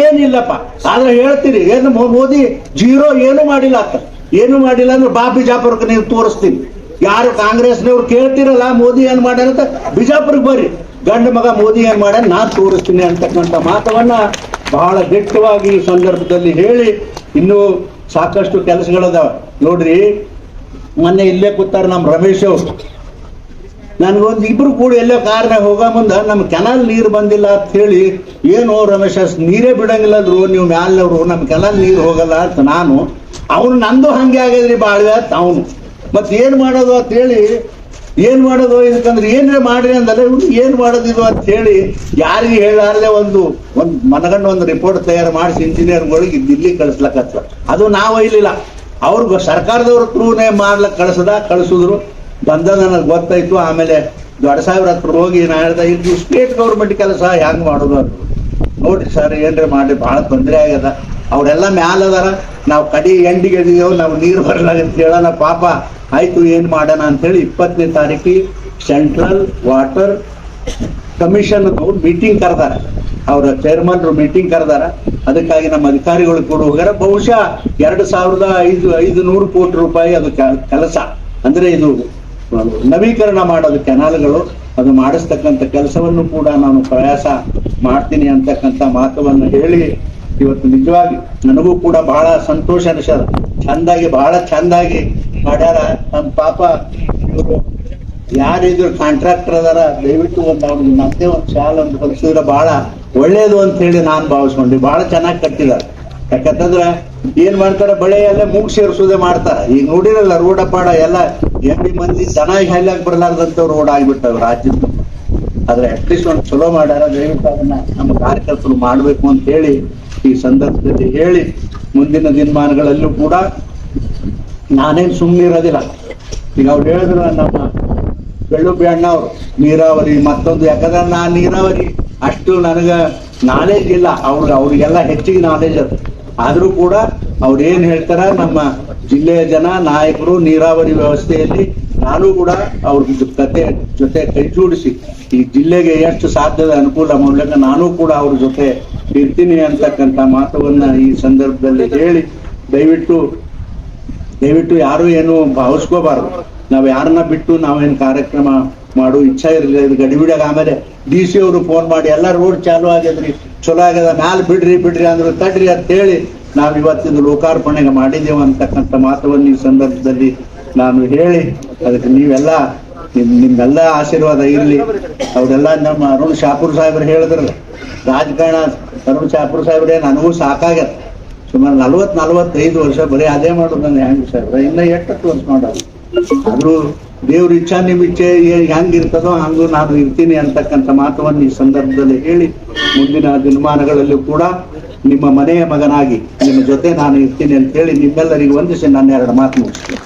ಏನಿಲ್ಲಪ್ಪ. ಆದ್ರೆ ಹೇಳ್ತೀರಿ ಏನು ಮೋದಿ ಜೀರೋ, ಏನು ಮಾಡಿಲ್ಲ ಅಂತ. ಏನು ಮಾಡಿಲ್ಲ ಅಂದ್ರೆ ಬಿಜಾಪುರಕ್ಕೆ ನೀವು ತೋರಿಸ್ತೀನಿ. ಯಾರು ಕಾಂಗ್ರೆಸ್ನವ್ರು ಕೇಳ್ತಿರಲ್ಲ ಮೋದಿ ಏನ್ ಮಾಡ್ಯಾರ ಅಂತ, ಬಿಜಾಪುರಕ್ಕೆ ಬರ್ರಿ, ಗಂಡ ಮಗ ಮೋದಿ ಏನ್ ಮಾಡ್ಯಾರ ನಾನ್ ತೋರಿಸ್ತೀನಿ ಅಂತಕ್ಕಂಥ ಮಾತವನ್ನ ಬಹಳ ದಿಟ್ಟವಾಗಿ ಈ ಸಂದರ್ಭದಲ್ಲಿ ಹೇಳಿ, ಇನ್ನೂ ಸಾಕಷ್ಟು ಕೆಲಸಗಳದಾವ. ನೋಡ್ರಿ, ಮೊನ್ನೆ ಇಲ್ಲೇ ಕೂತಾರ ನಮ್ಮ ರಮೇಶ್ ಅವರು. ನನ್ಗೊಂದು ಇಬ್ರು ಕೂಡ ಎಲ್ಲೋ ಕಾರ್ನಾಗ ಹೋಗೋ ಮುಂದ ನಮ್ ಕೆನಾಲ್ ನೀರು ಬಂದಿಲ್ಲ ಅಂತ ಹೇಳಿ, ಏನು ರಮೇಶ್ ನೀರೇ ಬಿಡಂಗಿಲ್ಲದ್ರು ನೀವು ಮ್ಯಾಲವ್ರು, ನಮ್ ಕೆನಾಲ್ ನೀರು ಹೋಗಲ್ಲ ಅಂತ ನಾನು. ಅವನು ನಂದು ಹಂಗೆ ಆಗ್ಯದ್ರಿ ಬಾಳ್ವೆ ಅಂತ ಅವನು. ಮತ್ ಏನ್ ಮಾಡೋದು ಅಂತ ಹೇಳಿ, ಏನ್ ಮಾಡೋದು ಇದಕ್ಕಂದ್ರೆ ಏನ್ರೆ ಮಾಡ್ರಿ ಅಂದಲ್ಲ, ಏನ್ ಮಾಡೋದಿದು ಅಂತ ಹೇಳಿ ಯಾರಿಗೆ ಹೇಳಾರ್ದೆ ಒಂದು ಮನಗಂಡ ಒಂದು ರಿಪೋರ್ಟ್ ತಯಾರು ಮಾಡಿಸಿ ಇಂಜಿನಿಯರ್ಗಳಿಗೆ ದಿಲ್ಲಿ ಕಳಿಸ್ಲಕ್ಕ. ಅದು ನಾವು ಒಯ್ಲಿಲ್ಲ, ಅವ್ರಿಗೆ ಸರ್ಕಾರದವ್ರ ಥ್ರೂನೇ ಮಾಡ್ಲಕ್ ಕಳಿಸಿದ್ರು. ಬಂದ ನನಗೆ ಗೊತ್ತಾಯ್ತು. ಆಮೇಲೆ 2,000 ಹತ್ರ ಹೋಗಿ ನಾ ಹೇಳ್ದೆ, ಇದು ಸ್ಟೇಟ್ ಗೌರ್ಮೆಂಟ್ ಕೆಲಸ ಹೆಂಗ್ ಮಾಡೋದು ಅಂತ. ನೋಡ್ರಿ ಸರ್, ಏನ್ರಿ ಮಾಡ್ರಿ, ಬಹಳ ತೊಂದರೆ ಆಗ್ಯದ. ಅವರೆಲ್ಲ ಮ್ಯಾಲ ಅದಾರ, ನಾವು ಕಡಿ ಎಂಡಿಗೆ ಇದೀವಿ, ನಾವು ನೀರು ಬರಲ್ಲ ಅಂತ ಹೇಳೋಣ. ಪಾಪ ಆಯ್ತು, ಏನ್ ಮಾಡೋಣ ಅಂತ ಹೇಳಿ 20ನೇ ತಾರೀಕಿಗೆ ಸೆಂಟ್ರಲ್ ವಾಟರ್ ಕಮಿಷನ್ ಮೀಟಿಂಗ್ ಕರೆದಾರ. ಅವ್ರ ಚೇರ್ಮನ್ ಮೀಟಿಂಗ್ ಕರೆದಾರ. ಅದಕ್ಕಾಗಿ ನಮ್ಮ ಅಧಿಕಾರಿಗಳು ಕೂಡ ಹೋಗ್ಯಾರ. ಬಹುಶಃ 2,500 ಕೋಟಿ ರೂಪಾಯಿ ಅದು ಕೆಲಸ. ಅಂದ್ರೆ ಇದು ನವೀಕರಣ ಮಾಡೋದು ಕೆನಾಲ್ಗಳು, ಅದು ಮಾಡಿಸ್ತಕ್ಕಂಥ ಕೆಲಸವನ್ನು ಕೂಡ ನಾನು ಪ್ರಯಾಸ ಮಾಡ್ತೀನಿ ಅಂತಕ್ಕಂಥ ಮಾತವನ್ನು ಹೇಳಿ, ಇವತ್ತು ನಿಜವಾಗಿ ನನಗೂ ಕೂಡ ಬಹಳ ಸಂತೋಷ ಅನಿಸದ. ಬಹಳ ಚಂದಾಗಿ ಮಾಡ್ಯಾರ. ನಮ್ಮ ಪಾಪ ಇವರು ಯಾರಿದ್ರು ಕಾಂಟ್ರಾಕ್ಟರ್ ಅದಾರ, ದಯವಿಟ್ಟು ಅವ್ರಿಗೆ ಮತ್ತೆ ಒಂದು ಶಾಲ ಒಂದು ಹೊಲಿಸಿದ್ರೆ ಬಹಳ ಒಳ್ಳೇದು ಅಂತ ಹೇಳಿ ನಾನು ಭಾವಿಸ್ಕೊಂಡ್ರಿ. ಬಹಳ ಚೆನ್ನಾಗಿ ಕಟ್ಟಿದಾರೆ. ಯಾಕಂತಂದ್ರೆ ಏನ್ ಮಾಡ್ತಾರೆ, ಬಳೆ ಎಲ್ಲ ಮೂಗ್ ಸೇರಿಸೋದೇ ಮಾಡ್ತಾರ. ಈಗ ನೋಡಿರಲ್ಲ ರೋಡ ಪಾಡ ಎಲ್ಲ ಎಂಬಿ ಮಂದಿ ಚೆನ್ನಾಗಿ ಹೈಲಾಗ್ ಬರಲಾರ್ದಂತ ರೋಡ್ ಆಗ್ಬಿಟ್ಟವ್ ರಾಜ್ಯದ. ಆದ್ರೆ ಅಟ್ಲೀಸ್ಟ್ ಒಂದು ಚಲೋ ಮಾಡ್ಯಾರ. ದಯವಿಟ್ಟು ಅದನ್ನ ನಮ್ಮ ಕಾರ್ಯಕರ್ತರು ಮಾಡ್ಬೇಕು ಅಂತ ಹೇಳಿ ಈ ಸಂದರ್ಭದಲ್ಲಿ ಹೇಳಿ, ಮುಂದಿನ ದಿನಮಾನಗಳಲ್ಲೂ ಕೂಡ ನಾನೇನ್ ಸುಮ್ಮನಿರೋದಿಲ್ಲ. ಈಗ ಅವ್ರು ಹೇಳಿದ್ರು ನಮ್ಮ ಬೆಳ್ಳುಬ್ಬಿ ಅಣ್ಣ ಅವರು ನೀರಾವರಿ ಮತ್ತೊಂದು, ಯಾಕಂದ್ರೆ ನಾನ್ ನೀರಾವರಿ ಅಷ್ಟು ನನಗ ನಾಲೆಜ್ ಇಲ್ಲ, ಅವ್ರಿಗೆಲ್ಲ ಹೆಚ್ಚಿಗೆ ನಾಲೆಜ್ ಅದು. ಆದ್ರೂ ಕೂಡ ಅವ್ರು ಏನ್ ಹೇಳ್ತಾರ, ನಮ್ಮ ಜಿಲ್ಲೆಯ ಜನ ನಾಯಕರು ನೀರಾವರಿ ವ್ಯವಸ್ಥೆಯಲ್ಲಿ ನಾನು ಕೂಡ ಅವ್ರ ಜೊತೆ ಕೈ ಜೋಡಿಸಿ ಈ ಜಿಲ್ಲೆಗೆ ಎಷ್ಟು ಸಾಧ್ಯದ ಅನುಕೂಲ ಮೂಲಕ ನಾನು ಕೂಡ ಅವ್ರ ಜೊತೆ ಇರ್ತೀನಿ ಅಂತಕ್ಕಂಥ ಮಾತವನ್ನ ಈ ಸಂದರ್ಭದಲ್ಲಿ ಹೇಳಿ, ದಯವಿಟ್ಟು ಯಾರು ಏನು ಭಾವಿಸ್ಕೋಬಾರ್ದು. ನಾವ್ ಯಾರನ್ನ ಬಿಟ್ಟು ನಾವೇನ್ ಕಾರ್ಯಕ್ರಮ ಮಾಡೋ ಇಚ್ಛಾ ಇರಲಿಲ್ಲ. ಇದು ಗಡಿಬಿಡಾಗ ಆಮೇಲೆ DC ಅವರು ಫೋನ್ ಮಾಡಿ ಎಲ್ಲ ರೋಡ್ ಚಾಲು ಆಗ್ಯದ್ರಿ, ಚಲೋ ಆಗ್ಯದ, ಮ್ಯಾಲ ಬಿಡ್ರಿ ಅಂದ್ರು. ತಡ್ರಿ ಅಂತ ಹೇಳಿ ನಾವ್ ಇವತ್ತಿನ ಲೋಕಾರ್ಪಣೆಗೆ ಮಾಡಿದ್ದೇವೆ ಅಂತಕ್ಕಂಥ ಮಾತವನ್ನು ಈ ಸಂದರ್ಭದಲ್ಲಿ ನಾನು ಹೇಳಿ, ಅದಕ್ಕೆ ನೀವೆಲ್ಲ ನಿಮ್ಮೆಲ್ಲ ಆಶೀರ್ವಾದ ಇರಲಿ. ಅವರೆಲ್ಲ ನಮ್ಮ ಅರುಣ್ ಶಾಪುರ್ ಸಾಹೇಬ್ರು ಹೇಳಿದ್ರಲ್ಲ, ರಾಜಕಾರಣ ಅರುಣ್ ಶಾಪುರ್ ಸಾಹೇಬ್ರೆ ನನಗೂ ಸಾಕಾಗ್ಯದ. ಸುಮಾರು 40-45 ವರ್ಷ ಬರೀ ಅದೇ ಮಾಡೋದು. ನನ್ನ ಹೆಂಗ್ ಸಾಹೇಬ್ರ ಇನ್ನ ಎಷ್ಟು ವರ್ಷ ಮಾಡೋದು. ಆದ್ರೂ ದೇವ್ರ ಇಚ್ಛಾ ನಿಮ್ ಇಚ್ಛೆ ಹೆಂಗಿರ್ತದೋ ಹಂಗೂ ನಾನು ಇರ್ತೀನಿ ಅಂತಕ್ಕಂಥ ಮಾತವನ್ನು ಈ ಸಂದರ್ಭದಲ್ಲಿ ಹೇಳಿ, ಮುಂದಿನ ದಿನಮಾನಗಳಲ್ಲೂ ಕೂಡ ನಿಮ್ಮ ಮನೆಯ ಮಗನಾಗಿ ನಿಮ್ಮ ಜೊತೆ ನಾನು ಇರ್ತೀನಿ ಅಂತ ಹೇಳಿ ನಿಮ್ಮೆಲ್ಲರಿಗೂ ವಂದಿಸಿ ನನ್ನ 2 ಮಾತು ಮುಗಿಸ್ತೇನೆ.